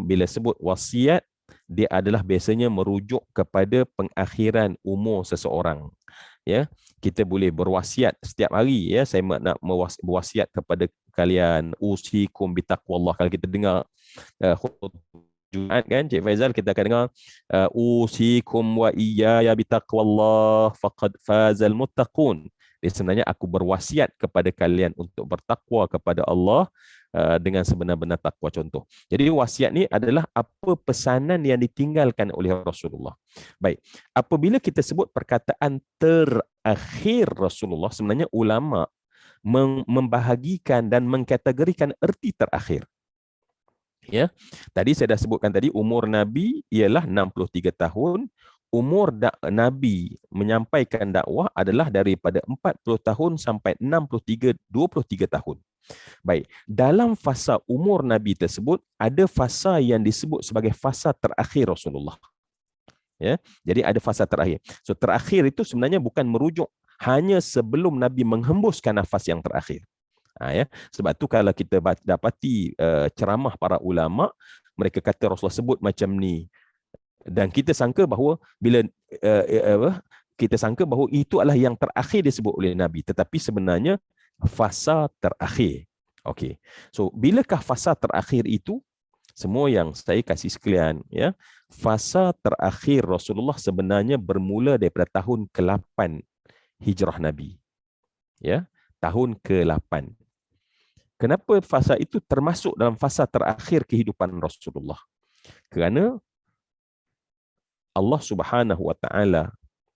bila sebut wasiat, dia adalah biasanya merujuk kepada pengakhiran umur seseorang. Ya, kita boleh berwasiat setiap hari ya. Saya nak berwasiat kepada kalian, usikum bitaqwallah. Kalau kita dengar khutbah Jumaat kan, Cik Faizal, kita akan dengar usikum wa iyaya bitaqwallah faqad fazal muttaqun. Dia sebenarnya aku berwasiat kepada kalian untuk bertakwa kepada Allah dengan sebenar-benar takwa, contoh. Jadi wasiat ni adalah apa pesanan yang ditinggalkan oleh Rasulullah. Baik, apabila kita sebut perkataan terakhir Rasulullah, sebenarnya ulama membahagikan dan mengkategorikan erti terakhir. Ya, tadi saya dah sebutkan tadi umur Nabi ialah 63 tahun. Umur Nabi menyampaikan dakwah adalah daripada 40 tahun sampai 23 tahun. Baik, dalam fasa umur Nabi tersebut ada fasa yang disebut sebagai fasa terakhir Rasulullah. Ya, jadi ada fasa terakhir. So terakhir itu sebenarnya bukan merujuk hanya sebelum Nabi menghembuskan nafas yang terakhir. Ya. Sebab tu kalau kita dapati ceramah para ulama, mereka kata Rasulullah sebut macam ni. Dan kita sangka bahawa bila kita sangka bahawa itu adalah yang terakhir disebut oleh Nabi, tetapi sebenarnya fasa terakhir. Okey. So bilakah fasa terakhir itu? Semua yang saya kasih sekalian, ya. Fasa terakhir Rasulullah sebenarnya bermula daripada tahun ke-8 hijrah Nabi. Ya, tahun ke-8. Kenapa fasa itu termasuk dalam fasa terakhir kehidupan Rasulullah? Kerana Allah Subhanahu wa taala,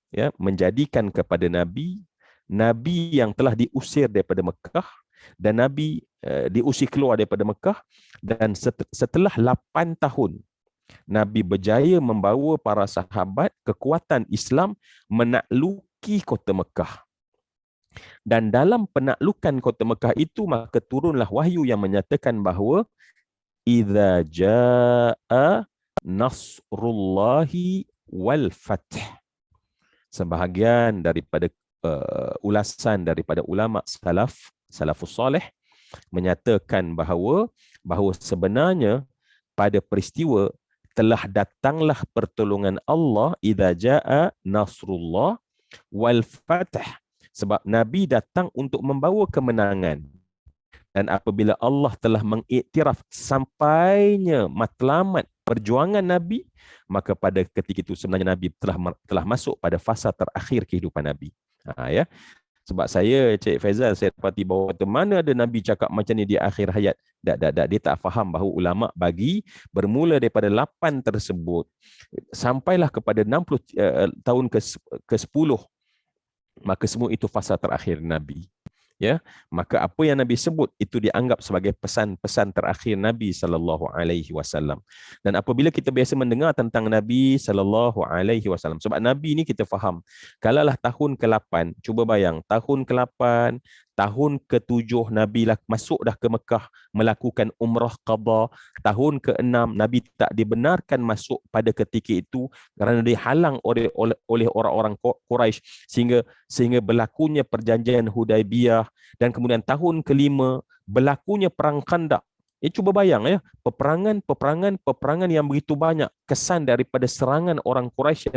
ya, menjadikan kepada Nabi yang telah diusir daripada Mekah, dan Nabi diusir keluar daripada Mekah, dan setelah 8 tahun Nabi berjaya membawa para sahabat kekuatan Islam menakluki kota Mekah. Dan dalam penaklukan kota Mekah itu, maka turunlah wahyu yang menyatakan bahawa idza jaa nasrullahi wal fath. Sebahagian daripada ulasan daripada ulama salafus salih menyatakan bahawa sebenarnya pada peristiwa telah datanglah pertolongan Allah, idza jaa nasrullah wal fath, sebab Nabi datang untuk membawa kemenangan. Dan apabila Allah telah mengiktiraf sampainya matlamat perjuangan Nabi, maka pada ketika itu sebenarnya Nabi telah masuk pada fasa terakhir kehidupan Nabi. Ya. Sebab saya, Cik Faizal, saya dapati bahawa mana ada Nabi cakap macam ni di akhir hayat. Dia tak faham bahawa ulama bagi bermula daripada 8 tersebut sampailah kepada 60 tahun ke-10, maka semua itu fasa terakhir Nabi. Ya, maka apa yang Nabi sebut itu dianggap sebagai pesan-pesan terakhir Nabi sallallahu alaihi wasallam. Dan apabila kita biasa mendengar tentang Nabi sallallahu alaihi wasallam, sebab Nabi ni kita faham, kalaulah tahun ke-8, cuba bayang, tahun ke-8, tahun ke-7 Nabi masuk dah ke Mekah melakukan umrah qada. Tahun ke-6 Nabi tak dibenarkan masuk pada ketika itu kerana dihalang oleh orang-orang Quraisy, sehingga berlakunya perjanjian Hudaibiyah. Dan kemudian tahun ke-5 berlakunya perang Khandaq. Cuba bayang, ya, peperangan yang begitu banyak, kesan daripada serangan orang Quraisy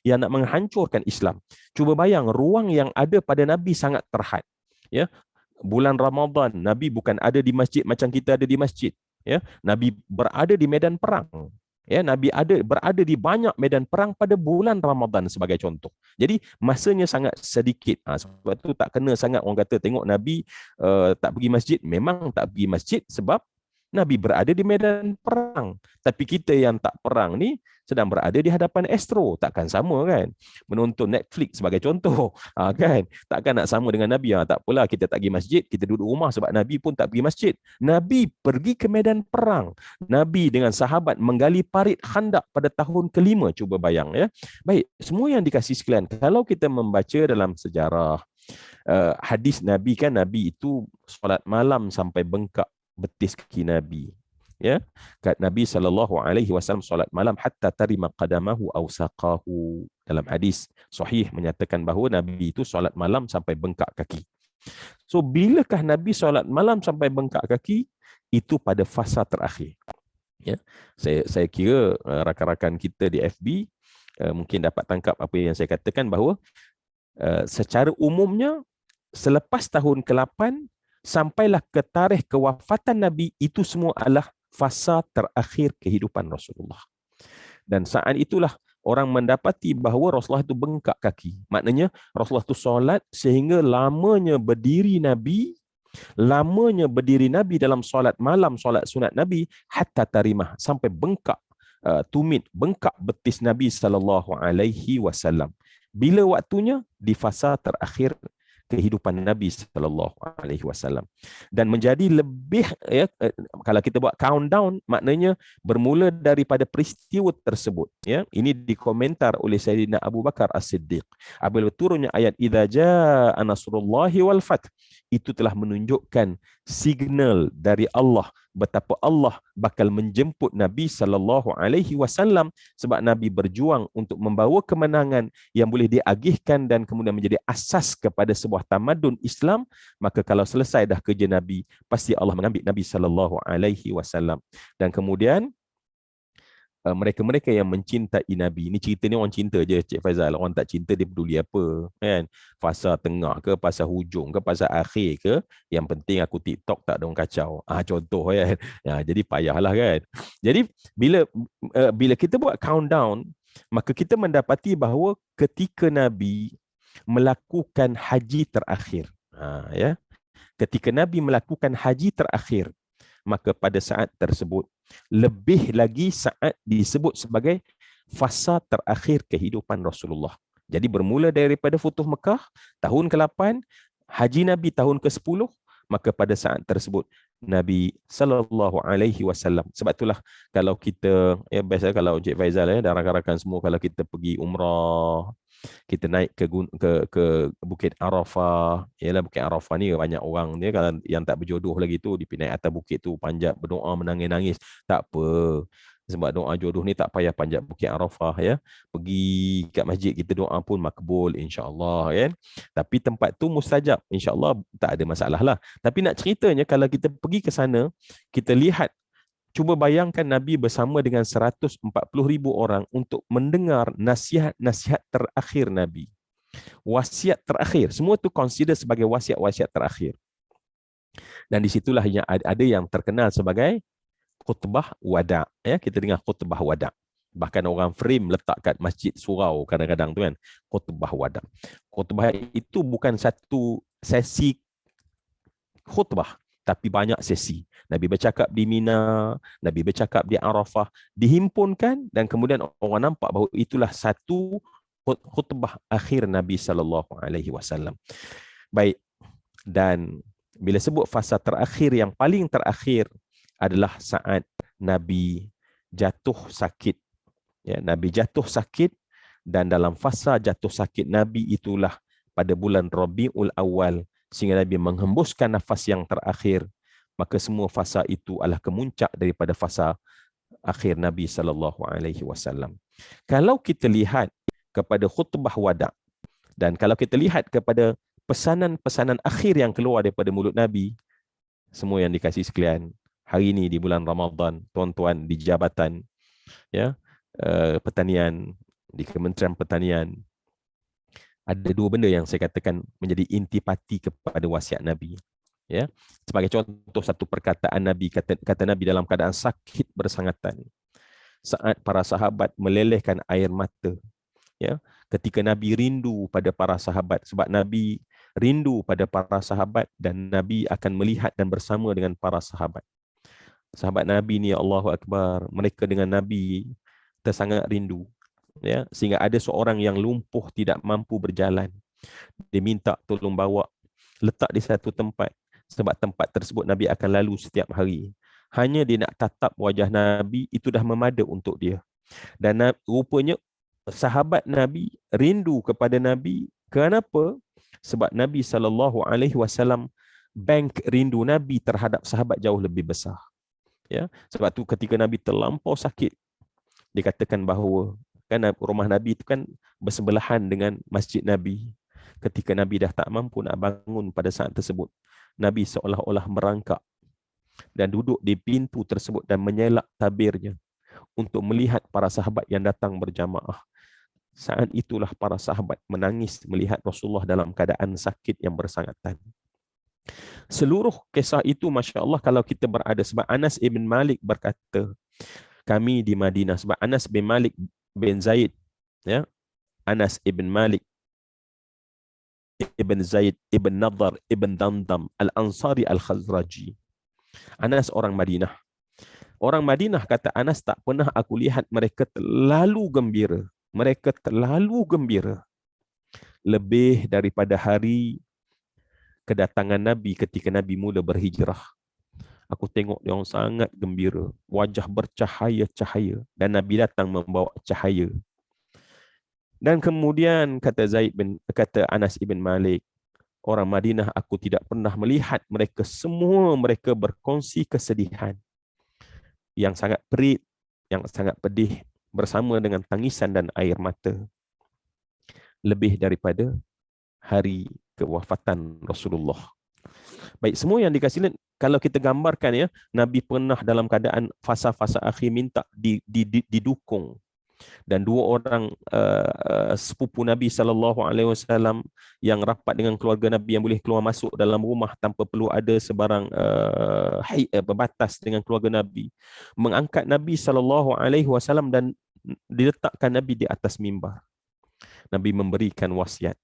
yang nak menghancurkan Islam. Cuba bayang ruang yang ada pada Nabi sangat terhad. Ya, bulan Ramadan Nabi bukan ada di masjid macam kita ada di masjid. Ya, Nabi berada di medan perang. Ya, Nabi berada di banyak medan perang pada bulan Ramadan sebagai contoh. Jadi masanya sangat sedikit. Sebab tu tak kena sangat orang kata tengok Nabi tak pergi masjid. Memang tak pergi masjid sebab Nabi berada di medan perang. Tapi kita yang tak perang ni sedang berada di hadapan Astro. Takkan sama kan? Menonton Netflix sebagai contoh. Kan? Takkan nak sama dengan Nabi. Tak apalah, kita tak pergi masjid, kita duduk rumah sebab Nabi pun tak pergi masjid. Nabi pergi ke medan perang. Nabi dengan sahabat menggali parit Khandaq pada tahun ke-5. Cuba bayang, ya. Baik, semua yang dikasih sekalian, kalau kita membaca dalam sejarah hadis Nabi, kan Nabi itu solat malam sampai bengkak betis kaki Nabi. Ya, kat Nabi SAW solat malam hatta tarima qadamahu aw saqahu. Dalam hadis sahih menyatakan bahawa Nabi itu solat malam sampai bengkak kaki. So bilakah Nabi solat malam sampai bengkak kaki? Itu pada fasa terakhir. Ya, saya kira rakan-rakan kita di FB mungkin dapat tangkap apa yang saya katakan, bahawa secara umumnya selepas tahun ke-8 sampailah ke tarikh kewafatan Nabi, itu semua adalah fasa terakhir kehidupan Rasulullah. Dan saat itulah orang mendapati bahawa Rasulullah itu bengkak kaki. Maknanya Rasulullah itu solat sehingga lamanya berdiri Nabi dalam solat malam, solat sunat Nabi, hatta tarimah, sampai bengkak bengkak betis Nabi SAW. Bila waktunya? Di fasa terakhir kehidupan Nabi SAW. Dan menjadi lebih, ya, kalau kita buat countdown, maknanya bermula daripada peristiwa tersebut. Ya, ini dikomentar oleh Sayyidina Abu Bakar As-Siddiq. Apabila turunnya ayat idza jaa nasrullahi wal fath, itu telah menunjukkan signal dari Allah betapa Allah bakal menjemput Nabi SAW sebab Nabi berjuang untuk membawa kemenangan yang boleh diagihkan dan kemudian menjadi asas kepada sebuah tamadun Islam. Maka kalau selesai dah kerja Nabi, pasti Allah mengambil Nabi SAW. Dan kemudian mereka-mereka yang mencintai Nabi. Ini cerita ni orang cinta je, Cik Faizal. Orang tak cinta dia peduli apa, kan? Fasa tengah ke, fasa hujung ke, fasa akhir ke, yang penting aku TikTok tak ada orang kacau. Contoh, kan? Jadi payahlah, kan? Jadi bila kita buat countdown, maka kita mendapati bahawa ketika Nabi melakukan haji terakhir, ya, ketika Nabi melakukan haji terakhir, maka pada saat tersebut lebih lagi saat disebut sebagai fasa terakhir kehidupan Rasulullah. Jadi bermula daripada Futuh Mekah tahun ke-8, haji Nabi tahun ke-10, maka pada saat tersebut Nabi SAW. Sebab itulah kalau kita, biasa kalau Encik Faizal dan rakan-rakan semua, kalau kita pergi umrah, kita naik ke Bukit Arafah. Yalah, Bukit Arafah ni banyak orang dia, kalau yang tak berjodoh lagi tu, dia pergi naik atas bukit tu, panjat berdoa, menangis-nangis. Tak apa. Sebab doa jodoh ni tak payah panjat Bukit Arafah, ya. Pergi kat masjid kita doa pun makbul, insya-Allah, kan. Tapi tempat tu mustajab, insya-Allah, tak ada masalah lah. Tapi nak ceritanya, kalau kita pergi ke sana, kita lihat, cuba bayangkan Nabi bersama dengan 140,000 orang untuk mendengar nasihat-nasihat terakhir Nabi. Wasiat terakhir. Semua tu consider sebagai wasiat-wasiat terakhir. Dan di situlah yang ada yang terkenal sebagai khutbah wada'. Ya, kita dengar khutbah wada'. Bahkan orang frame letak kat masjid surau kadang-kadang tu, kan. Khutbah wada'. Khutbah itu bukan satu sesi khutbah, tapi banyak sesi. Nabi bercakap di Mina, Nabi bercakap di Arafah, dihimpunkan, dan kemudian orang nampak bahawa itulah satu khutbah akhir Nabi SAW. Baik, dan bila sebut fasa terakhir, yang paling terakhir adalah saat Nabi jatuh sakit. Ya, Nabi jatuh sakit, dan dalam fasa jatuh sakit Nabi itulah pada bulan Rabiul Awal, sehingga Nabi menghembuskan nafas yang terakhir. Maka semua fasa itu adalah kemuncak daripada fasa akhir Nabi SAW. Kalau kita lihat kepada khutbah wada', dan kalau kita lihat kepada pesanan-pesanan akhir yang keluar daripada mulut Nabi, semua yang dikasihi sekalian, hari ini di bulan Ramadan, tuan-tuan di jabatan, ya, pertanian, di Kementerian Pertanian, ada dua benda yang saya katakan menjadi intipati kepada wasiat Nabi. Ya, sebagai contoh, satu perkataan Nabi, kata Nabi dalam keadaan sakit bersangatan, saat para sahabat melelehkan air mata, ya, ketika Nabi rindu pada para sahabat, sebab Nabi rindu pada para sahabat dan Nabi akan melihat dan bersama dengan para sahabat. Sahabat Nabi ni, Allahu Akbar, mereka dengan Nabi tersangat rindu, ya, sehingga ada seorang yang lumpuh tidak mampu berjalan. Dia minta tolong bawa, letak di satu tempat, sebab tempat tersebut Nabi akan lalu setiap hari. Hanya dia nak tatap wajah Nabi, itu dah memada untuk dia. Dan rupanya sahabat Nabi rindu kepada Nabi. Kenapa? Sebab Nabi SAW bank rindu Nabi terhadap sahabat jauh lebih besar. Ya, sebab tu ketika Nabi terlampau sakit, dikatakan bahawa kan rumah Nabi itu kan bersebelahan dengan masjid Nabi. Ketika Nabi dah tak mampu nak bangun pada saat tersebut, Nabi seolah-olah merangkak dan duduk di pintu tersebut dan menyelak tabirnya untuk melihat para sahabat yang datang berjamaah. Saat itulah para sahabat menangis melihat Rasulullah dalam keadaan sakit yang bersangatan. Seluruh kisah itu, Masya Allah, kalau kita berada, sebab Anas ibn Malik berkata, kami di Madinah, sebab Anas bin Malik bin Zaid, ya, Anas ibn Malik ibn Zaid ibn Nadar ibn Damdam Al-Ansari Al-Khazraji. Anas orang Madinah. Orang Madinah kata Anas, tak pernah aku lihat mereka terlalu gembira. Mereka terlalu gembira. Lebih daripada hari kedatangan Nabi ketika Nabi mula berhijrah. Aku tengok dia orang sangat gembira. Wajah bercahaya-cahaya. Dan Nabi datang membawa cahaya. Dan kemudian kata Anas ibn Malik, orang Madinah, aku tidak pernah melihat mereka semua berkongsi kesedihan. yang sangat perit, yang sangat pedih, bersama dengan tangisan dan air mata, lebih daripada hari kewafatan Rasulullah. Baik, semua yang dikasih lihat, kalau kita gambarkan ya, Nabi pernah dalam keadaan fasa-fasa akhir minta didukung, dan dua orang sepupu Nabi SAW yang rapat dengan keluarga Nabi yang boleh keluar masuk dalam rumah tanpa perlu ada sebarang batas dengan keluarga Nabi, mengangkat Nabi SAW dan diletakkan Nabi di atas mimbar. Nabi memberikan wasiat.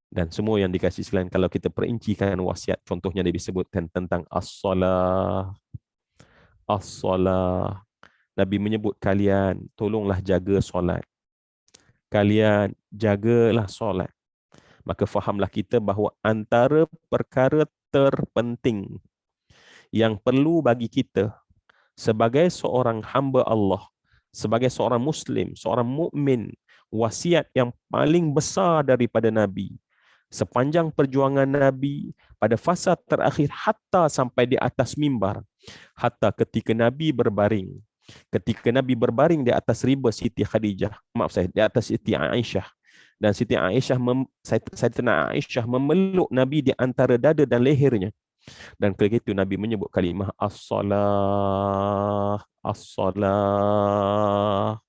Dan semua yang dikasih sekalian, kalau kita perincikan wasiat, contohnya disebutkan tentang as-salah. As-salah. Nabi menyebut, kalian tolonglah jaga solat. Kalian jagalah solat. Maka fahamlah kita bahawa antara perkara terpenting yang perlu bagi kita sebagai seorang hamba Allah, sebagai seorang Muslim, seorang mukmin, wasiat yang paling besar daripada Nabi sepanjang perjuangan Nabi pada fasa terakhir, hatta sampai di atas mimbar, hatta ketika Nabi berbaring. Ketika Nabi berbaring di atas riba Siti Khadijah, di atas Siti Aisyah, dan Siti Aisyah Sayyidina Aisyah memeluk Nabi di antara dada dan lehernya. Dan ketika itu Nabi menyebut kalimah as-salah, as-salah.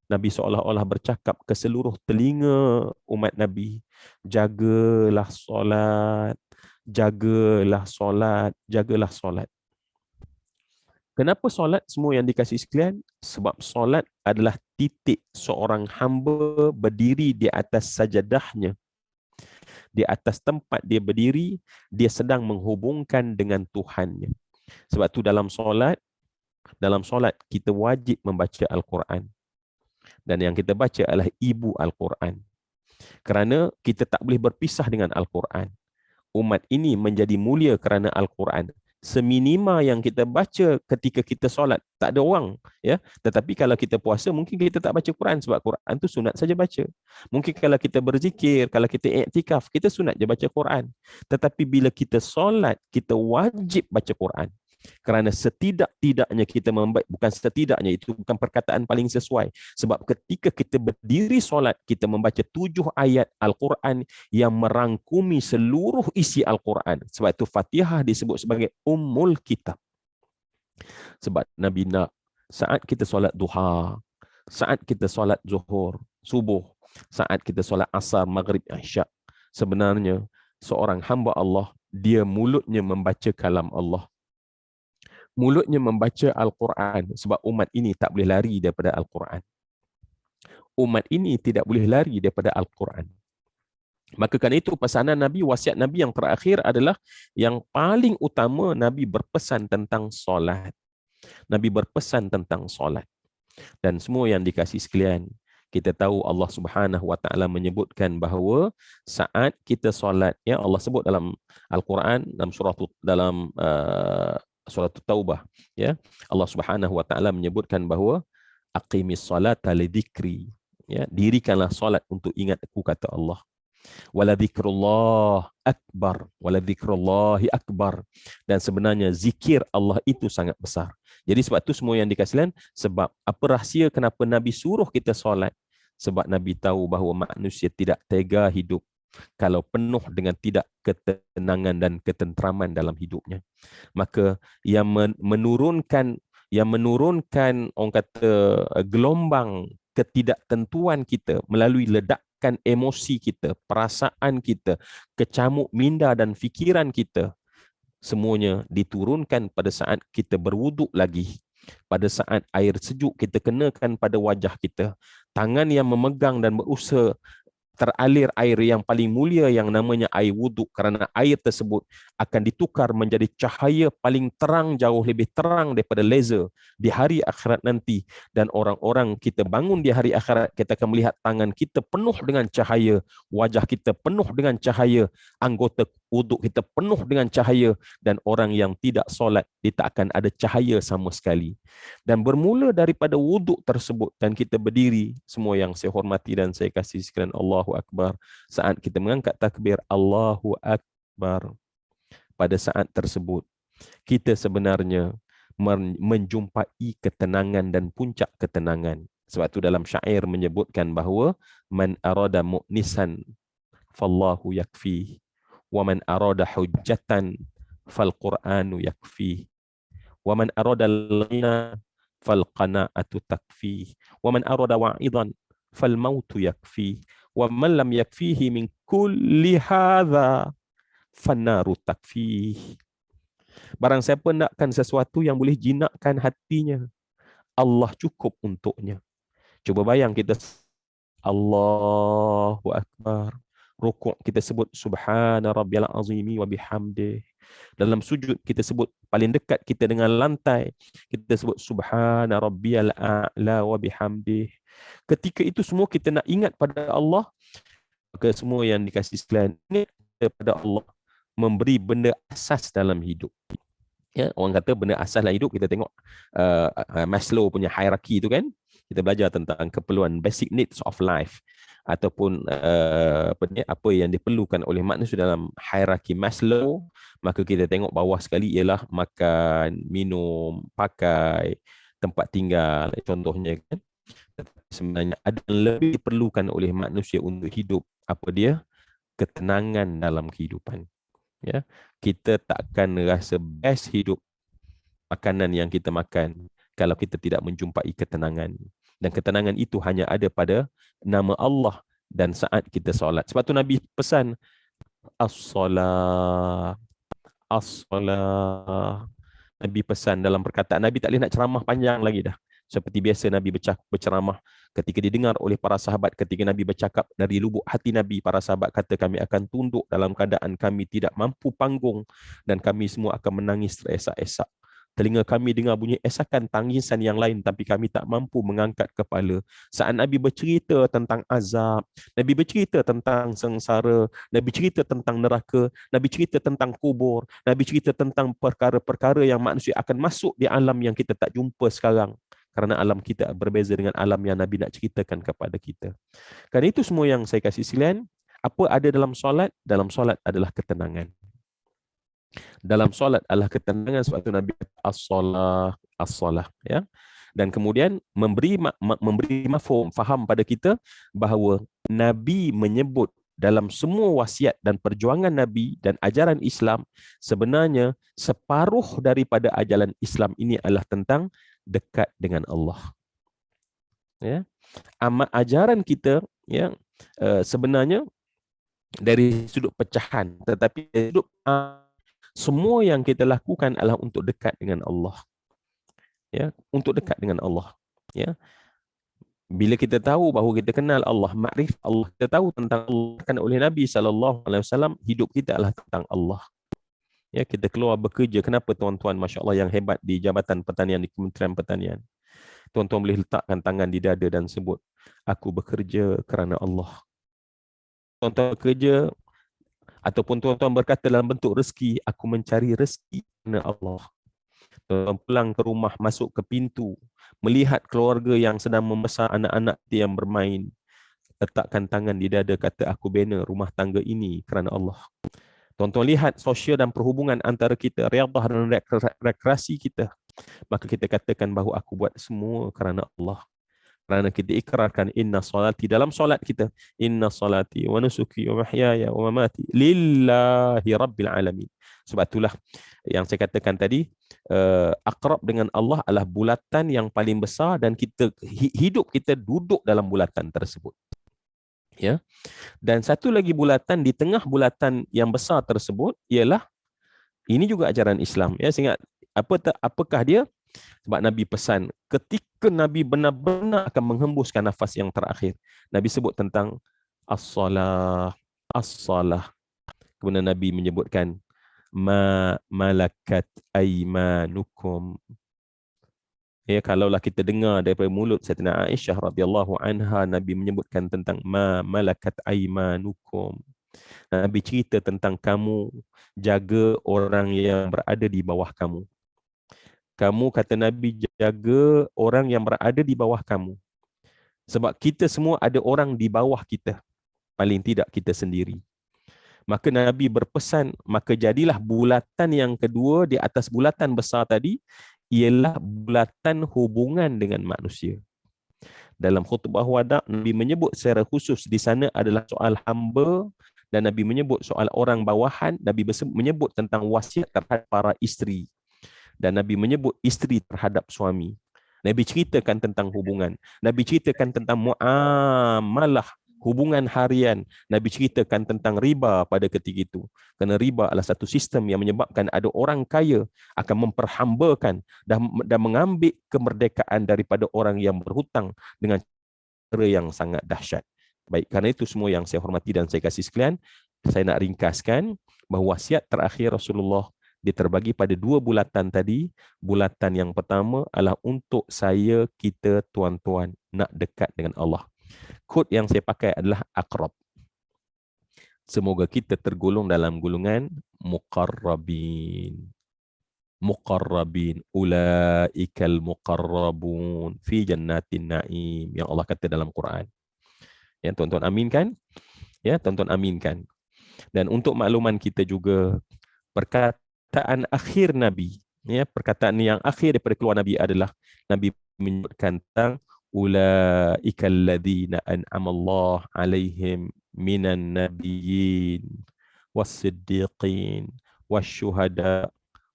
Nabi seolah-olah bercakap ke seluruh telinga umat Nabi, jagalah solat, jagalah solat, jagalah solat. Kenapa solat, semua yang dikasih sekalian? Sebab solat adalah titik seorang hamba berdiri di atas sajadahnya. Di atas tempat dia berdiri, dia sedang menghubungkan dengan Tuhannya. Sebab tu dalam solat kita wajib membaca Al-Quran. Dan yang kita baca adalah ibu Al-Quran. Kerana kita tak boleh berpisah dengan Al-Quran. Umat ini menjadi mulia kerana Al-Quran. Seminima yang kita baca ketika kita solat, tak ada orang, ya. Tetapi kalau kita puasa, mungkin kita tak baca Quran sebab Quran tu sunat saja baca. Mungkin kalau kita berzikir, kalau kita iktikaf, kita sunat je baca Quran. Tetapi bila kita solat, kita wajib baca Quran. Kerana setidak-tidaknya kita membaca, bukan setidaknya, itu bukan perkataan paling sesuai. Sebab ketika kita berdiri solat, kita membaca 7 ayat Al-Quran yang merangkumi seluruh isi Al-Quran. Sebab itu Fatihah disebut sebagai Ummul Kitab. Sebab Nabi nak saat kita solat duha, saat kita solat zuhur, subuh, saat kita solat asar, maghrib, isyak, sebenarnya seorang hamba Allah, dia mulutnya membaca kalam Allah. Mulutnya membaca Al-Quran, sebab umat ini tak boleh lari daripada Al-Quran. Umat ini tidak boleh lari daripada Al-Quran. Maka kerana itu pesanan Nabi, wasiat Nabi yang terakhir adalah yang paling utama, Nabi berpesan tentang solat. Nabi berpesan tentang solat. Dan semua yang dikasih sekalian, kita tahu Allah Subhanahu Wa Taala menyebutkan bahawa saat kita solat, ya, Allah sebut dalam Al-Quran, dalam surah Taubah, ya, Allah Subhanahu Wa Taala menyebutkan bahawa aqimis salata lidzikri, ya, dirikanlah solat untuk ingat aku, kata Allah. Waladzikrullah akbar, waladzikrullahi akbar, dan sebenarnya zikir Allah itu sangat besar. Jadi sebab tu semua yang dikasihan, sebab apa rahsia kenapa Nabi suruh kita solat? Sebab Nabi tahu bahawa manusia tidak tega hidup kalau penuh dengan tidak ketenangan dan ketenteraman dalam hidupnya. Maka yang menurunkan orang kata gelombang ketidaktentuan kita melalui ledakan emosi kita, perasaan kita, kecamuk minda dan fikiran kita, semuanya diturunkan pada saat kita berwuduk lagi. Pada saat air sejuk kita kenakan pada wajah kita, tangan yang memegang dan berusaha teralir air yang paling mulia yang namanya air wuduk, kerana air tersebut akan ditukar menjadi cahaya paling terang, jauh lebih terang daripada laser di hari akhirat nanti. Dan orang-orang kita bangun di hari akhirat, kita akan melihat tangan kita penuh dengan cahaya, wajah kita penuh dengan cahaya, anggota wuduk kita penuh dengan cahaya, dan orang yang tidak solat, dia tak akan ada cahaya sama sekali. Dan bermula daripada wuduk tersebut, dan kita berdiri, semua yang saya hormati dan saya kasih sekalian, Allahu Akbar, saat kita mengangkat takbir Allahu Akbar, pada saat tersebut kita sebenarnya menjumpai ketenangan dan puncak ketenangan. Sebab tu dalam syair menyebutkan bahawa man arada mu'nisan fallahu yakfi wa man arada hujjatan fal qur'anu yakfi wa man arada al-ghina fal qana'atu takfi wa man arada wa'idan fal mautu yakfi wa man lam yakfihi min kulli hadha fannaru takfi. Barang siapa nakkan sesuatu yang boleh jinakkan hatinya, Allah cukup untuknya. Cuba bayang kita Allahu Akbar. Rukuk kita sebut Subhana Rabbiyal Azimi wa bihamdih. Dalam sujud kita sebut paling dekat kita dengan lantai, kita sebut Subhana Rabbiyal A'la wa bihamdih. Ketika itu semua kita nak ingat pada Allah, maka semua yang dikasih sekalian ingat kepada Allah memberi benda asas dalam hidup. Ya, orang kata benda asas dalam hidup, kita tengok Maslow punya hierarki itu kan, kita belajar tentang keperluan basic needs of life ataupun apa yang diperlukan oleh manusia dalam hierarki Maslow. Maka kita tengok bawah sekali ialah makan, minum, pakai, tempat tinggal contohnya kan. Sebenarnya ada yang lebih diperlukan oleh manusia untuk hidup. Apa dia? Ketenangan dalam kehidupan. Ya, kita takkan rasa best hidup makanan yang kita makan kalau kita tidak menjumpai ketenangan. Dan ketenangan itu hanya ada pada nama Allah dan saat kita solat. Sebab tu Nabi pesan as-salah, as-salah. Nabi pesan dalam perkataan Nabi, tak boleh nak ceramah panjang lagi dah. Seperti biasa Nabi berceramah ketika didengar oleh para sahabat, ketika Nabi bercakap dari lubuk hati Nabi, para sahabat kata kami akan tunduk dalam keadaan kami tidak mampu panggung dan kami semua akan menangis teresak-esak. Telinga kami dengar bunyi esakan tangisan yang lain tapi kami tak mampu mengangkat kepala. Saat Nabi bercerita tentang azab, Nabi bercerita tentang sengsara, Nabi cerita tentang neraka, Nabi cerita tentang kubur, Nabi cerita tentang perkara-perkara yang manusia akan masuk di alam yang kita tak jumpa sekarang. Kerana alam kita berbeza dengan alam yang Nabi nak ceritakan kepada kita. Kerana itu semua yang saya kasih sekalian, apa ada dalam solat? Dalam solat adalah ketenangan. Dalam solat adalah ketenangan, sebab itu Nabi as-salah, as-salah, ya. Dan kemudian memberi mafhum, faham pada kita bahawa Nabi menyebut dalam semua wasiat dan perjuangan Nabi dan ajaran Islam, sebenarnya separuh daripada ajaran Islam ini adalah tentang dekat dengan Allah. Ya. Ajaran kita ya sebenarnya dari sudut pecahan, tetapi dari sudut semua yang kita lakukan adalah untuk dekat dengan Allah. Ya, untuk dekat dengan Allah. Ya. Bila kita tahu bahawa kita kenal Allah, makrifat Allah, kita tahu tentang Allah kan oleh Nabi SAW, hidup kita adalah tentang Allah. Ya, kita keluar bekerja. Kenapa tuan-tuan, masya-Allah, yang hebat di Jabatan Pertanian, di Kementerian Pertanian, tuan-tuan boleh letakkan tangan di dada dan sebut, aku bekerja kerana Allah. Tuan-tuan bekerja ataupun tuan-tuan berkata dalam bentuk rezeki, aku mencari rezeki kerana Allah. Tuan-tuan pulang ke rumah, masuk ke pintu, melihat keluarga yang sedang membesar anak-anak yang bermain, letakkan tangan di dada, kata aku bina rumah tangga ini kerana Allah. Tuan-tuan lihat sosial dan perhubungan antara kita, riyadhah dan rekreasi kita, maka kita katakan bahawa aku buat semua kerana Allah. Kerana kita ikrarkan inna salati, dalam solat kita, inna salati wa nusuki wa mahyaya wa mamati lillahi rabbil alamin. Sebab itulah yang saya katakan tadi, akrab dengan Allah adalah bulatan yang paling besar dan kita hidup kita duduk dalam bulatan tersebut. Ya. Dan satu lagi bulatan di tengah bulatan yang besar tersebut ialah, ini juga ajaran Islam. Ya, sehingga apakah dia? Sebab Nabi pesan, ketika Nabi benar-benar akan menghembuskan nafas yang terakhir, Nabi sebut tentang as-salah, as-salah. Kemudian Nabi menyebutkan ma malakat aimanukum. Ya, kalaulah kita dengar daripada mulut Sayyidatina Aisyah radhiyallahu anha, Nabi menyebutkan tentang ma malakat aimanukum. Nabi cerita tentang kamu jaga orang yang berada di bawah kamu. Kamu, kata Nabi, jaga orang yang berada di bawah kamu. Sebab kita semua ada orang di bawah kita. Paling tidak kita sendiri. Maka Nabi berpesan, maka jadilah bulatan yang kedua di atas bulatan besar tadi, ialah bulatan hubungan dengan manusia. Dalam khutbah wada, Nabi menyebut secara khusus di sana adalah soal hamba, dan Nabi menyebut soal orang bawahan. Nabi menyebut tentang wasiat terhadap para isteri, dan Nabi menyebut isteri terhadap suami. Nabi ceritakan tentang hubungan. Nabi ceritakan tentang muamalah, hubungan harian. Nabi ceritakan tentang riba pada ketika itu. Kerana riba adalah satu sistem yang menyebabkan ada orang kaya akan memperhambakan dan mengambil kemerdekaan daripada orang yang berhutang dengan cara yang sangat dahsyat. Baik, kerana itu semua yang saya hormati dan saya kasih sekalian, saya nak ringkaskan bahawa wasiat terakhir Rasulullah dia terbagi pada dua bulatan tadi. Bulatan yang pertama adalah untuk saya, kita, tuan-tuan nak dekat dengan Allah. Kod yang saya pakai adalah aqrab. Semoga kita tergolong dalam golongan muqarrabin. Muqarrabin, ulaikal muqarrabun fi jannatin naim, yang Allah kata dalam Quran. Ya, tuan-tuan aminkan? Ya, tuan-tuan aminkan. Dan untuk makluman kita juga, perkataan akhir Nabi, ya, perkataan yang akhir daripada keluar Nabi adalah Nabi menyebutkan tentang ulaikal ladzina an'ama Allah alaihim minan nabiyyin was-siddiqin wasyuhada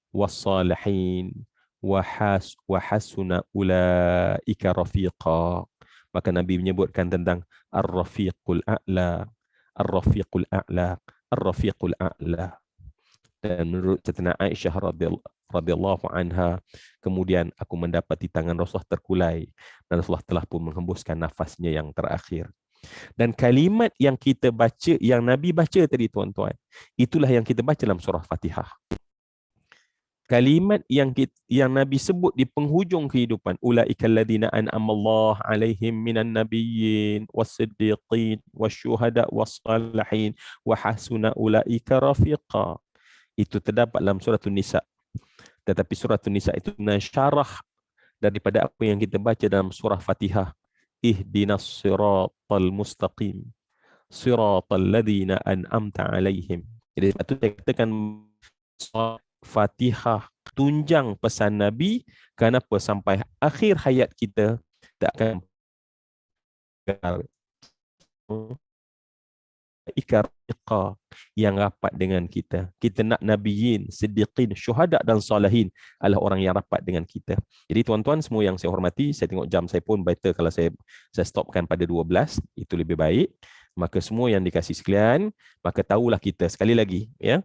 was-salihin wa hasuna ulaika rafiqa. Maka Nabi menyebutkan tentang ar-rafiqul a'la, ar-rafiqul a'la, ar-rafiqul a'la. Dan menurut Sayyidatina Aisyah radhiyallahu anha, kemudian aku mendapati tangan Rasulullah terkulai dan Rasulullah telah pun menghembuskan nafasnya yang terakhir. Dan kalimat yang kita baca, yang Nabi baca tadi tuan-tuan, itulah yang kita baca dalam surah Fatihah. Kalimat yang Nabi sebut di penghujung kehidupan, ulaikal ladzina an'ama Allah alaihim minan nabiyyin was-siddiqin wasyuhada was-salihin wa hasuna ulaika rafiqa. Itu terdapat dalam surah An-Nisa. Tetapi surah An-Nisa itu syarah daripada apa yang kita baca dalam surah Fatihah. Ihdinas siratal mustaqim, siratal ladzina an'amta alaihim. Jadi itu saya katakan Fatihah tunjang pesan Nabi. Kenapa sampai akhir hayat kita akan ikarqa yang rapat dengan kita. Kita nak nabiyin, siddiqin, syuhada dan salihin adalah orang yang rapat dengan kita. Jadi tuan-tuan semua yang saya hormati, saya tengok jam saya pun better kalau saya stopkan pada 12, itu lebih baik. Maka semua yang dikasih sekalian, maka tahulah kita sekali lagi, ya,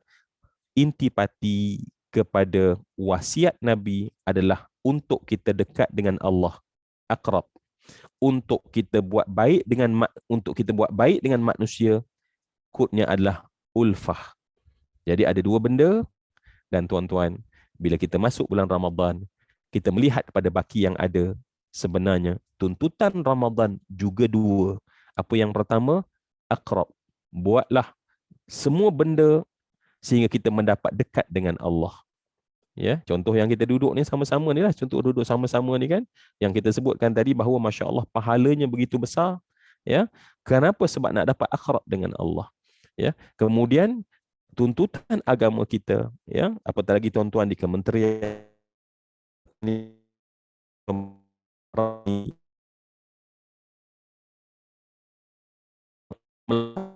intipati kepada wasiat Nabi adalah untuk kita dekat dengan Allah, aqrab. Untuk kita buat baik dengan manusia, kodnya adalah ulfah. Jadi ada dua benda, dan tuan-tuan, bila kita masuk bulan Ramadan, kita melihat pada baki yang ada, sebenarnya tuntutan Ramadan juga dua. Apa yang pertama? Aqrab. Buatlah semua benda sehingga kita mendapat dekat dengan Allah. Ya, contoh yang kita duduk ni sama-sama ni lah, contoh duduk sama-sama ni kan, yang kita sebutkan tadi bahawa Masya Allah pahalanya begitu besar. Ya, kenapa? Sebab nak dapat akhrab dengan Allah. Ya, kemudian tuntutan agama kita, ya, apatah lagi tuan-tuan di kementerian ni,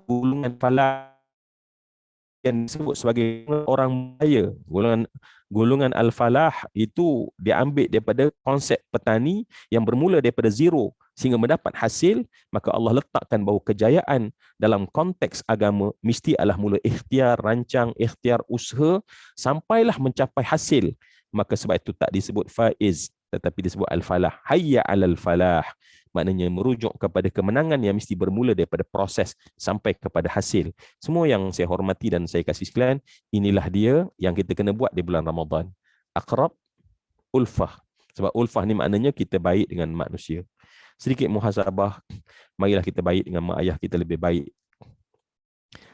golongan falah yang disebut sebagai orang kaya, golongan al-falah itu diambil daripada konsep petani yang bermula daripada zero sehingga mendapat hasil. Maka Allah letakkan bahawa kejayaan dalam konteks agama mesti adalah mula ikhtiar, rancang, ikhtiar, usaha sampailah mencapai hasil. Maka sebab itu tak disebut faiz tetapi disebut al-falah. Hayya 'alal falah. Maknanya merujuk kepada kemenangan yang mesti bermula daripada proses sampai kepada hasil. Semua yang saya hormati dan saya kasih sekalian, inilah dia yang kita kena buat di bulan Ramadan. Aqrab, ulfah. Sebab ulfah ni maknanya kita baik dengan manusia. Sedikit muhasabah, marilah kita baik dengan mak ayah kita lebih baik.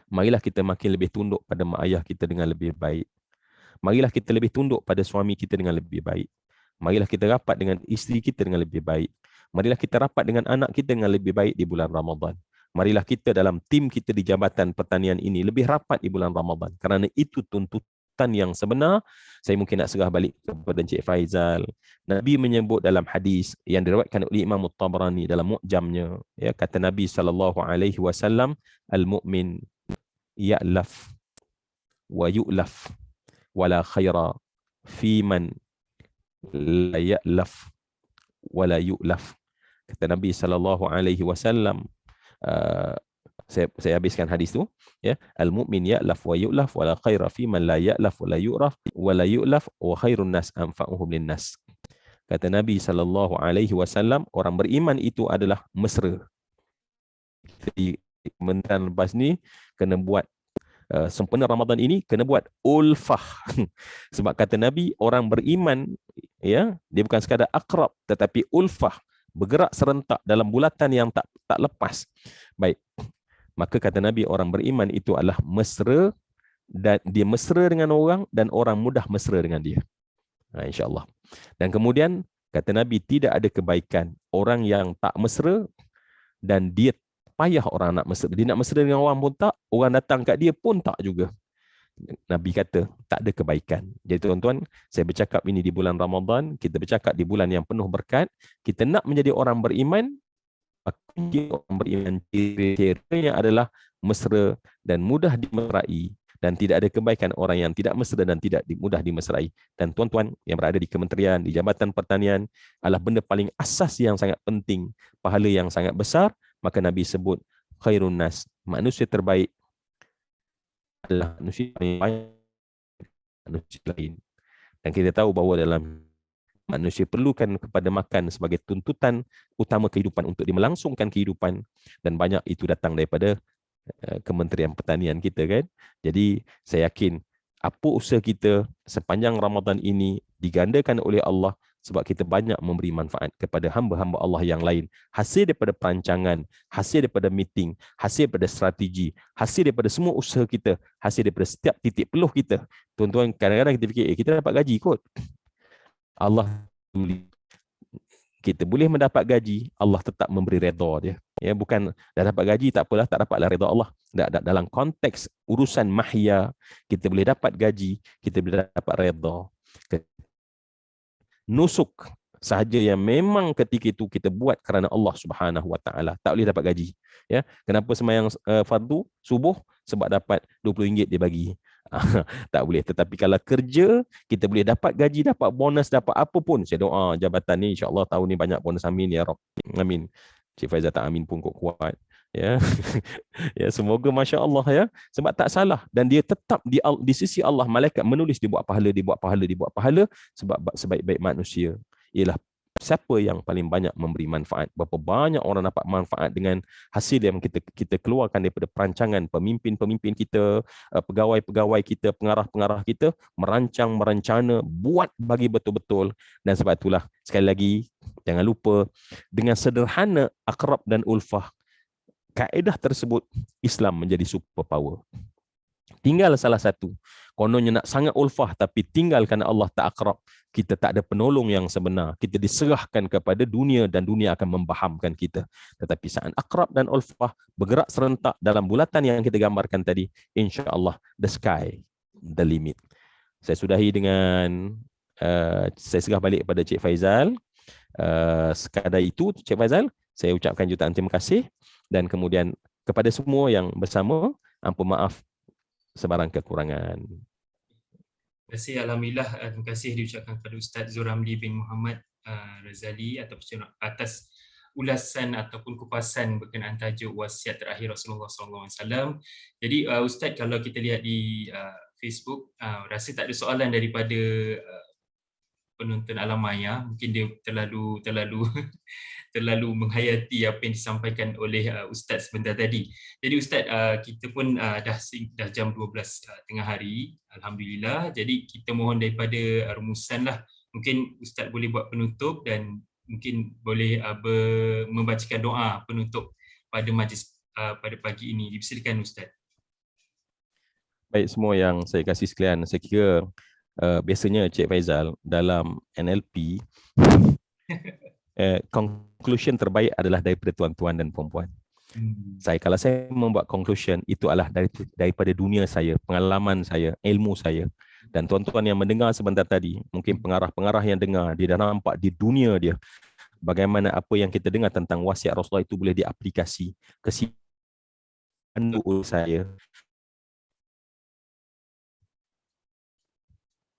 Marilah kita makin lebih tunduk pada mak ayah kita dengan lebih baik. Marilah kita lebih tunduk pada suami kita dengan lebih baik. Marilah kita rapat dengan isteri kita dengan lebih baik. Marilah kita rapat dengan anak kita dengan lebih baik di bulan Ramadan. Marilah kita dalam tim kita di Jabatan Pertanian ini lebih rapat di bulan Ramadan. Kerana itu tuntutan bulatan yang sebenar. Saya mungkin nak serah balik kepada Encik Faizal. Nabi menyebut dalam hadis yang diriwayatkan oleh Imam At-Tabarani dalam Mu'jamnya, ya, kata Nabi SAW, al-mu'min ya'laf wa yu'laf wala khaira fi man la ya'laf wala yu'laf. Kata Nabi SAW, saya habiskan hadis tu, ya, al-mu'min ya'laf wa yu'laf wala khaira fi man la ya'laf wala yu'raf wala yu'laf wa khairun nas anfa'uhum linnas. Kata Nabi SAW, orang beriman itu adalah mesra. Jadi kementerian lepas ni kena buat sempena Ramadan ini kena buat ulfah. Sebab kata Nabi, orang beriman, ya, dia bukan sekadar akrab tetapi ulfah, bergerak serentak dalam bulatan yang tak lepas. Baik. Maka kata Nabi, orang beriman itu adalah mesra, dan dia mesra dengan orang dan orang mudah mesra dengan dia. InsyaAllah. Dan kemudian kata Nabi, tidak ada kebaikan orang yang tak mesra dan dia payah orang nak mesra. Dia nak mesra dengan orang pun tak, orang datang kat dia pun tak juga. Nabi kata tak ada kebaikan. Jadi tuan-tuan, saya bercakap ini di bulan Ramadan, kita bercakap di bulan yang penuh berkat. Kita nak menjadi orang beriman, orang beriman ciri-cirinya adalah mesra dan mudah dimesrai, dan tidak ada kebaikan orang yang tidak mesra dan tidak mudah dimesrai. Dan tuan-tuan yang berada di kementerian, di Jabatan Pertanian, adalah benda paling asas yang sangat penting, pahala yang sangat besar. Maka Nabi sebut khairun nas, manusia terbaik adalah manusia yang baik manusia lain. Dan kita tahu bahawa dalam manusia perlukan kepada makan sebagai tuntutan utama kehidupan untuk dimelangsungkan kehidupan, dan banyak itu datang daripada Kementerian Pertanian kita, kan. Jadi saya yakin apa usaha kita sepanjang Ramadan ini digandakan oleh Allah, sebab kita banyak memberi manfaat kepada hamba-hamba Allah yang lain. Hasil daripada perancangan, hasil daripada meeting, hasil daripada strategi, hasil daripada semua usaha kita, hasil daripada setiap titik peluh kita. Tuan-tuan, kadang-kadang kita fikir, kita dapat gaji kot. Allah, kita boleh mendapat gaji, Allah tetap memberi redha dia. Ya, bukan dah dapat gaji tak apalah, tak dapatlah redha Allah. Dalam konteks urusan mahya, kita boleh dapat gaji, kita boleh dapat redha. Nusuk sahaja yang memang ketika itu kita buat kerana Allah Subhanahu Wa Taala, tak boleh dapat gaji. Ya, kenapa sembahyang fardu subuh? Sebab dapat RM20 dia bagi. Tak boleh. Tetapi kalau kerja, kita boleh dapat gaji, dapat bonus, dapat apa pun. Saya doa jabatan ni insya-Allah tahun ni banyak bonus, amin ya Rabb. Amin. Cik Faizal tak amin pun kuat. Ya. Ya, semoga masya-Allah, ya. Sebab tak salah, dan dia tetap di sisi Allah, malaikat menulis dia buat pahala, dia buat pahala, dia buat pahala, sebab sebaik-baik manusia ialah siapa yang paling banyak memberi manfaat. Berapa banyak orang dapat manfaat dengan hasil yang kita keluarkan daripada perancangan pemimpin-pemimpin kita, pegawai-pegawai kita, pengarah-pengarah kita, merancang, merencana, buat bagi betul-betul. Dan sebab itulah, sekali lagi, jangan lupa, dengan sederhana akrab dan ulfah, kaedah tersebut, Islam menjadi superpower. Tinggal salah satu, kononnya nak sangat ulfah tapi tinggalkan Allah tak akrab, kita tak ada penolong yang sebenar. Kita diserahkan kepada dunia dan dunia akan membahamkan kita. Tetapi saat akrab dan ulfah bergerak serentak dalam bulatan yang kita gambarkan tadi, insya-Allah the sky the limit. Saya sudahi dengan saya serah balik kepada Cik Faizal. Sekadar itu, Cik Faizal, saya ucapkan jutaan terima kasih, dan kemudian kepada semua yang bersama, ampun maaf sebarang kekurangan. Terima kasih, alhamdulillah. Terima kasih diucapkan kepada Ustaz Zuramli bin Muhammad Razali atas ulasan ataupun kupasan berkenaan tajuk wasiat terakhir Rasulullah SAW. Jadi Ustaz, kalau kita lihat di Facebook, rasa tak ada soalan daripada penonton alam maya. Mungkin dia terlalu terlalu menghayati apa yang disampaikan oleh Ustaz sebentar tadi. Jadi Ustaz, kita pun dah jam 12 tengah hari, alhamdulillah. Jadi kita mohon daripada rumusan lah. Mungkin Ustaz boleh buat penutup dan mungkin boleh membacakan doa penutup pada majlis pada pagi ini. Dipersilakan Ustaz. Baik semua yang saya kasih sekalian, saya kira biasanya Cik Faizal dalam NLP conclusion terbaik adalah daripada tuan-tuan dan puan-puan. Kalau saya membuat conclusion, itu adalah daripada dunia saya, pengalaman saya, ilmu saya. Dan tuan-tuan yang mendengar sebentar tadi, mungkin pengarah-pengarah yang dengar, dia dah nampak di dunia dia bagaimana apa yang kita dengar tentang wasiat Rasulullah itu boleh diaplikasi ke saya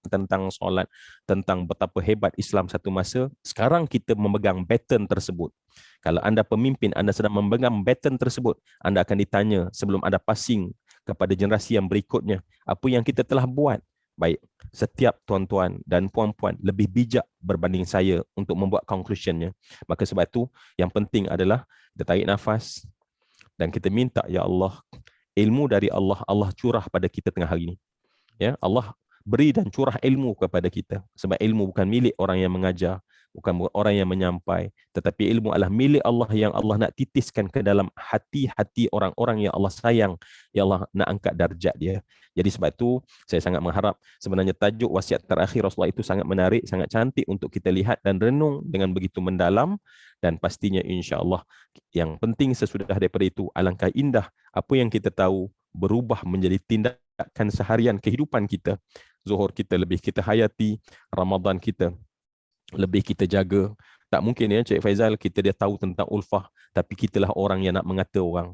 tentang solat, tentang betapa hebat Islam satu masa. Sekarang kita memegang baton tersebut. Kalau anda pemimpin, anda sedang memegang baton tersebut, anda akan ditanya sebelum anda passing kepada generasi yang berikutnya, apa yang kita telah buat. Baik, setiap tuan-tuan dan puan-puan lebih bijak berbanding saya untuk membuat conclusionnya. Maka sebab itu, yang penting adalah kita tarik nafas dan kita minta, ya Allah, ilmu dari Allah, Allah curah pada kita tengah hari ini. Ya, Allah beri dan curah ilmu kepada kita. Sebab ilmu bukan milik orang yang mengajar, bukan orang yang menyampai, tetapi ilmu adalah milik Allah yang Allah nak titiskan ke dalam hati-hati orang-orang yang Allah sayang, yang Allah nak angkat darjat dia. Jadi sebab itu saya sangat mengharap, sebenarnya tajuk wasiat terakhir Rasulullah itu sangat menarik, sangat cantik untuk kita lihat dan renung dengan begitu mendalam, dan pastinya insya-Allah yang penting sesudah daripada itu, alangkah indah apa yang kita tahu berubah menjadi tindakan seharian kehidupan kita. Zuhur kita lebih kita hayati, Ramadan kita lebih kita jaga. Tak mungkin ya Cik Faizal, kita dia tahu tentang ulfah, tapi kitalah orang yang nak mengata orang.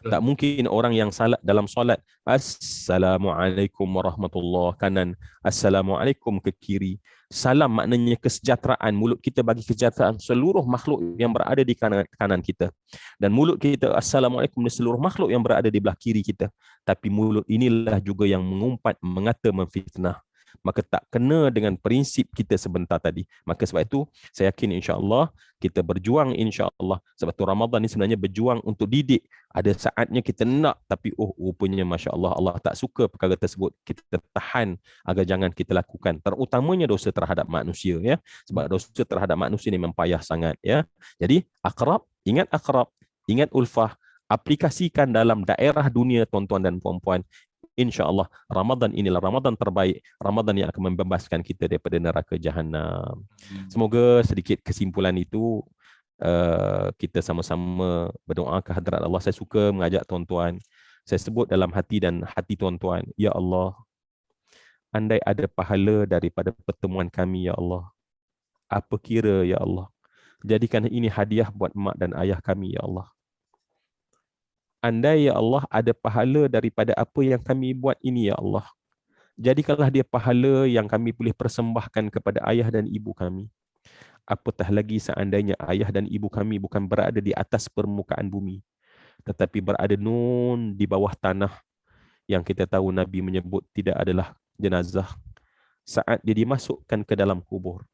Tak mungkin orang yang salat dalam solat, Assalamualaikum warahmatullahi kanan, Assalamualaikum ke kiri. Salam maknanya kesejahteraan. Mulut kita bagi kesejahteraan seluruh makhluk yang berada di kanan kita. Dan mulut kita Assalamualaikum di seluruh makhluk yang berada di belah kiri kita. Tapi mulut inilah juga yang mengumpat, mengata, memfitnah. Maka tak kena dengan prinsip kita sebentar tadi. Maka sebab itu saya yakin insya-Allah kita berjuang insya-Allah. Sebab tu Ramadan ni sebenarnya berjuang untuk didik. Ada saatnya kita nak, tapi rupanya masya-Allah Allah tak suka perkara tersebut. Kita tahan agar jangan kita lakukan. Terutamanya dosa terhadap manusia ya. Sebab dosa terhadap manusia ni memang payah sangat ya. Jadi akrab, ingat ulfah, aplikasikan dalam daerah dunia tuan-tuan dan puan-puan. InsyaAllah Ramadan inilah Ramadan terbaik, Ramadan yang akan membebaskan kita daripada neraka Jahannam. Semoga sedikit kesimpulan itu kita sama-sama berdoa ke hadrat Allah. Saya suka mengajak tuan-tuan, saya sebut dalam hati dan hati tuan-tuan, ya Allah, andai ada pahala daripada pertemuan kami ya Allah, apa kira ya Allah, jadikan ini hadiah buat mak dan ayah kami ya Allah. Andai ya Allah ada pahala daripada apa yang kami buat ini ya Allah, jadikanlah dia pahala yang kami boleh persembahkan kepada ayah dan ibu kami. Apatah lagi seandainya ayah dan ibu kami bukan berada di atas permukaan bumi, tetapi berada nun di bawah tanah, yang kita tahu Nabi menyebut tidak adalah jenazah saat dia dimasukkan ke dalam kubur.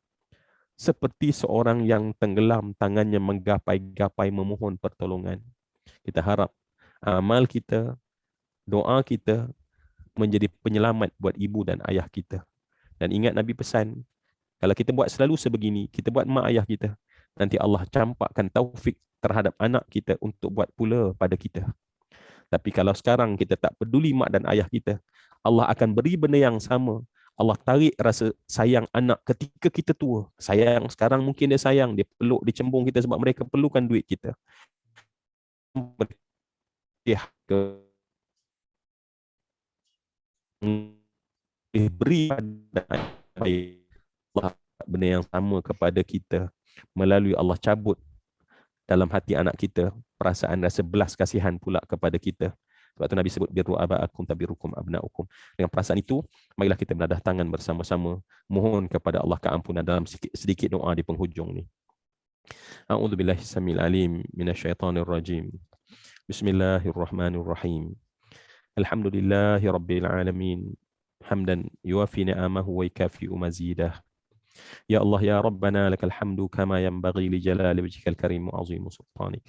Seperti seorang yang tenggelam, tangannya menggapai-gapai memohon pertolongan. Kita harap amal kita, doa kita menjadi penyelamat buat ibu dan ayah kita. Dan ingat Nabi pesan, kalau kita buat selalu sebegini, kita buat mak ayah kita, nanti Allah campakkan taufik terhadap anak kita untuk buat pula pada kita. Tapi kalau sekarang kita tak peduli mak dan ayah kita, Allah akan beri benda yang sama. Allah tarik rasa sayang anak ketika kita tua. Sayang sekarang mungkin dia sayang, dia peluk, dia cembung kita sebab mereka perlukan duit kita. Beri Allah benda yang sama kepada kita melalui Allah cabut dalam hati anak kita perasaan rasa belas kasihan pula kepada kita. Sebab tu Nabi sebut birru abaakum tabirukum abnaukum. Dengan perasaan itu, marilah kita menadah tangan bersama-sama mohon kepada Allah keampunan dalam sedikit doa di penghujung ni. A'udzubillahi samil alim minasyaitonir rajim. Bismillahirrahmanirrahim. Alhamdulillahi rabbil alamin. Hamdan yuwafi ni'amahu wa yukafi'u mazidah. Ya Allah ya Rabbana lakal hamdu kama yanbaghi li jalali wajhikal karim wa azim sultanik.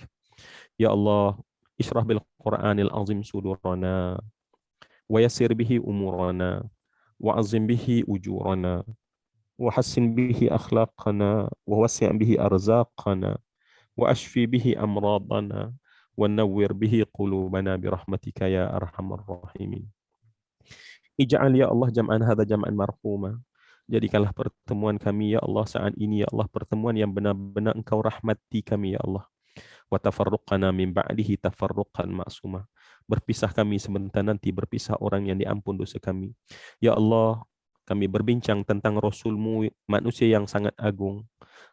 Ya Allah, ishrah bil Qur'anil azim sudurana wa yassir bihi umurana wa azim bihi ujurana wa hassin bihi akhlaqana wa wasi' bihi arzaqana wa ashfi bihi amradana wa nawwir bihi qulubana bi rahmatika ya arhamar rahimin. Ij'al ya Allah jam'an hadha jam'an marhuma. Jadikanlah pertemuan kami ya Allah saat ini ya Allah pertemuan yang benar-benar Engkau rahmati kami ya Allah. wa tafarruqana min ba'dihi tafarruqan ma'suma. Berpisah kami sebentar nanti berpisah orang yang diampun dosa kami. Ya Allah, kami berbincang tentang Rasulmu, manusia yang sangat agung,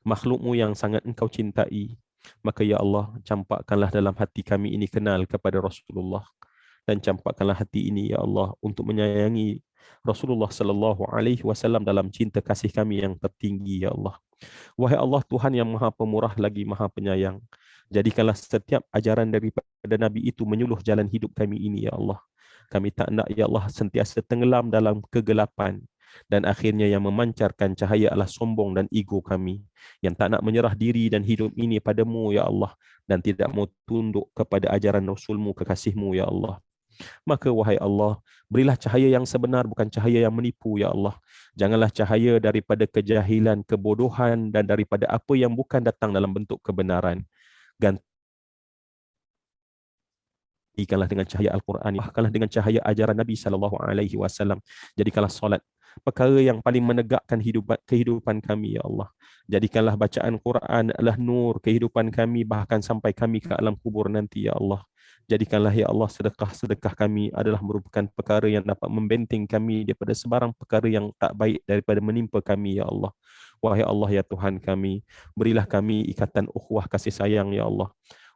makhlukmu yang sangat engkau cintai. Maka ya Allah, campakkanlah dalam hati kami ini kenal kepada Rasulullah, dan campakkanlah hati ini ya Allah untuk menyayangi Rasulullah sallallahu alaihi wasallam dalam cinta kasih kami yang tertinggi ya Allah. Wahai Allah, Tuhan yang Maha Pemurah lagi Maha Penyayang, jadikanlah setiap ajaran daripada Nabi itu menyuluh jalan hidup kami ini ya Allah. Kami tak nak ya Allah sentiasa tenggelam dalam kegelapan, dan akhirnya yang memancarkan cahaya adalah sombong dan ego kami, yang tak nak menyerah diri dan hidup ini padamu ya Allah, dan tidak mau tunduk kepada ajaran Rasulmu kekasihmu ya Allah. Maka wahai Allah, berilah cahaya yang sebenar, bukan cahaya yang menipu ya Allah. Janganlah cahaya daripada kejahilan, kebodohan, dan daripada apa yang bukan datang dalam bentuk kebenaran. Gantikanlah dengan cahaya Al-Quran, bahkanlah dengan cahaya ajaran Nabi SAW. Jadikanlah solat perkara yang paling menegakkan kehidupan kami ya Allah. Jadikanlah bacaan Quran adalah nur kehidupan kami, bahkan sampai kami ke alam kubur nanti ya Allah. Jadikanlah ya Allah sedekah-sedekah kami adalah merupakan perkara yang dapat membenting kami daripada sebarang perkara yang tak baik daripada menimpa kami ya Allah. Wahai Allah ya Tuhan kami, berilah kami ikatan ukhuwah kasih sayang ya Allah.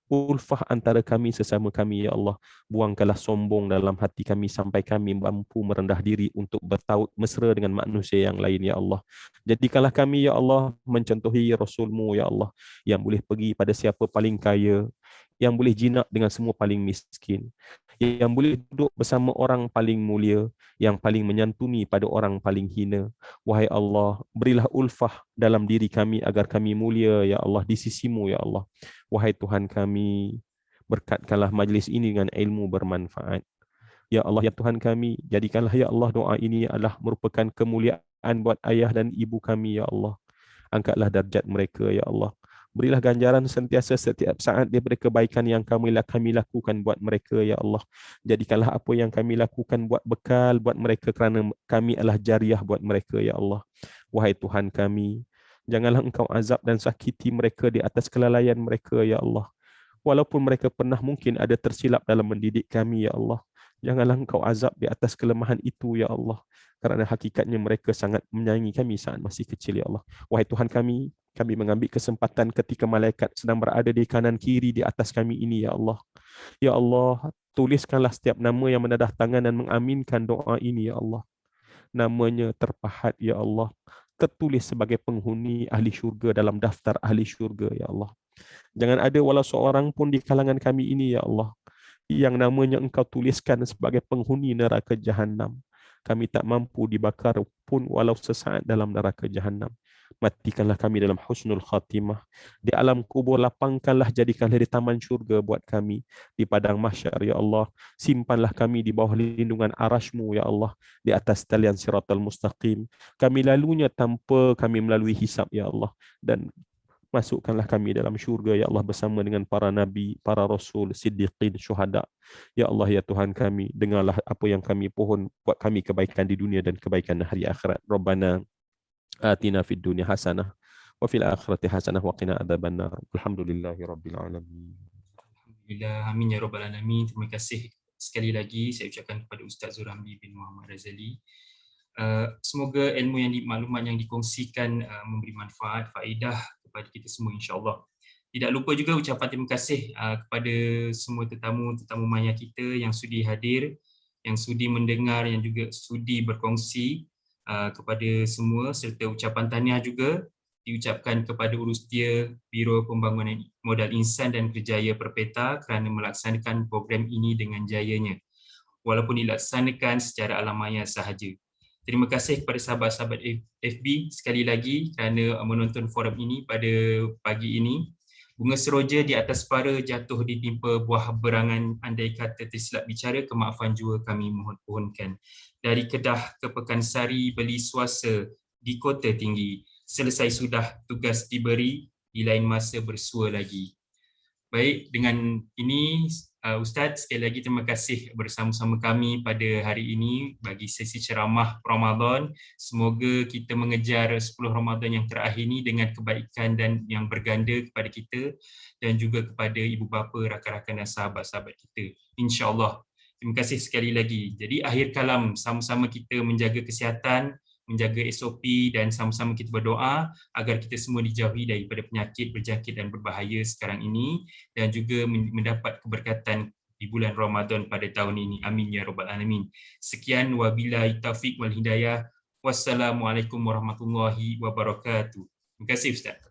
Ulfah antara kami sesama kami ya Allah. Buangkanlah sombong dalam hati kami sampai kami mampu merendah diri untuk bertaut mesra dengan manusia yang lain ya Allah. Jadikanlah kami ya Allah mencontohi Rasulmu ya Allah, yang boleh pergi pada siapa paling kaya, yang boleh jinak dengan semua paling miskin, yang boleh duduk bersama orang paling mulia, yang paling menyantuni pada orang paling hina. Wahai Allah, berilah ulfah dalam diri kami agar kami mulia ya Allah di sisimu ya Allah. Wahai Tuhan kami, berkatkanlah majlis ini dengan ilmu bermanfaat. Ya Allah, ya Tuhan kami, jadikanlah ya Allah doa ini adalah merupakan kemuliaan buat ayah dan ibu kami ya Allah. Angkatlah darjat mereka ya Allah. Berilah ganjaran sentiasa setiap saat daripada kebaikan yang kami lakukan buat mereka ya Allah. Jadikanlah apa yang kami lakukan buat bekal buat mereka, kerana kami adalah jariah buat mereka ya Allah. Wahai Tuhan kami, janganlah Engkau azab dan sakiti mereka di atas kelalaian mereka ya Allah. Walaupun mereka pernah mungkin ada tersilap dalam mendidik kami ya Allah, janganlah Engkau azab di atas kelemahan itu ya Allah, kerana hakikatnya mereka sangat menyayangi kami saat masih kecil ya Allah. Wahai Tuhan kami mengambil kesempatan ketika malaikat sedang berada di kanan kiri di atas kami ini ya Allah. Ya Allah, tuliskanlah setiap nama yang menadah tangan dan mengaminkan doa ini ya Allah. Namanya terpahat ya Allah, tertulis sebagai penghuni ahli syurga dalam daftar ahli syurga ya Allah. Jangan ada walau seorang pun di kalangan kami ini ya Allah yang namanya Engkau tuliskan sebagai penghuni neraka jahanam. Kami tak mampu dibakar pun walau sesaat dalam neraka jahanam. Matikanlah kami dalam husnul khatimah. Di alam kubur lapangkanlah, jadikanlah di taman syurga buat kami. Di padang mahsyar ya Allah, simpanlah kami di bawah lindungan arasy-Mu ya Allah, di atas talian siratal mustaqim. Kami lalunya tanpa kami melalui hisab ya Allah, dan masukkanlah kami dalam syurga ya Allah bersama dengan para nabi, para rasul, siddiqin, syuhada. Ya Allah ya Tuhan kami, dengarlah apa yang kami pohon buat kami kebaikan di dunia dan kebaikan hari akhirat. Rabbana atina fid dunya hasanah wa fil akhirati hasanah wa qina adzabannar. Alhamdulillahi rabbil alamin. Alhamdulillah, amin ya rabbal alamin. Terima kasih sekali lagi saya ucapkan kepada Ustaz Zuramli bin Muhammad Razali. Semoga ilmu maklumat yang dikongsikan memberi manfaat, faedah kepada kita semua insya-Allah. Tidak lupa juga ucapan terima kasih kepada semua tetamu maya kita yang sudi hadir, yang sudi mendengar, yang juga sudi berkongsi, kepada semua, serta ucapan tahniah juga diucapkan kepada Urustia Biro Pembangunan Modal Insan dan Kerjaya Perpeta kerana melaksanakan program ini dengan jayanya, walaupun dilaksanakan secara alamaya sahaja. Terima kasih kepada sahabat-sahabat FB sekali lagi kerana menonton forum ini pada pagi ini. Bunga seroja di atas para jatuh ditimpa buah berangan, andai kata tersilap bicara, kemaafan jua kami mohonkan. Dari Kedah ke Pekansari beli suasa di Kota Tinggi. Selesai sudah tugas diberi, di lain masa bersua lagi. Baik, dengan ini Ustaz, sekali lagi terima kasih bersama-sama kami pada hari ini bagi sesi ceramah Ramadan. Semoga kita mengejar 10 Ramadan yang terakhir ini dengan kebaikan dan yang berganda kepada kita dan juga kepada ibu bapa, rakan-rakan dan sahabat-sahabat kita. InsyaAllah. Terima kasih sekali lagi. Jadi akhir kalam, sama-sama kita menjaga kesihatan, menjaga SOP dan sama-sama kita berdoa agar kita semua dijauhi daripada penyakit berjangkit dan berbahaya sekarang ini dan juga mendapat keberkatan di bulan Ramadan pada tahun ini. Amin ya rabbal alamin. Sekian wabillahi taufiq wal hidayah. Wassalamualaikum warahmatullahi wabarakatuh. Terima kasih Ustaz.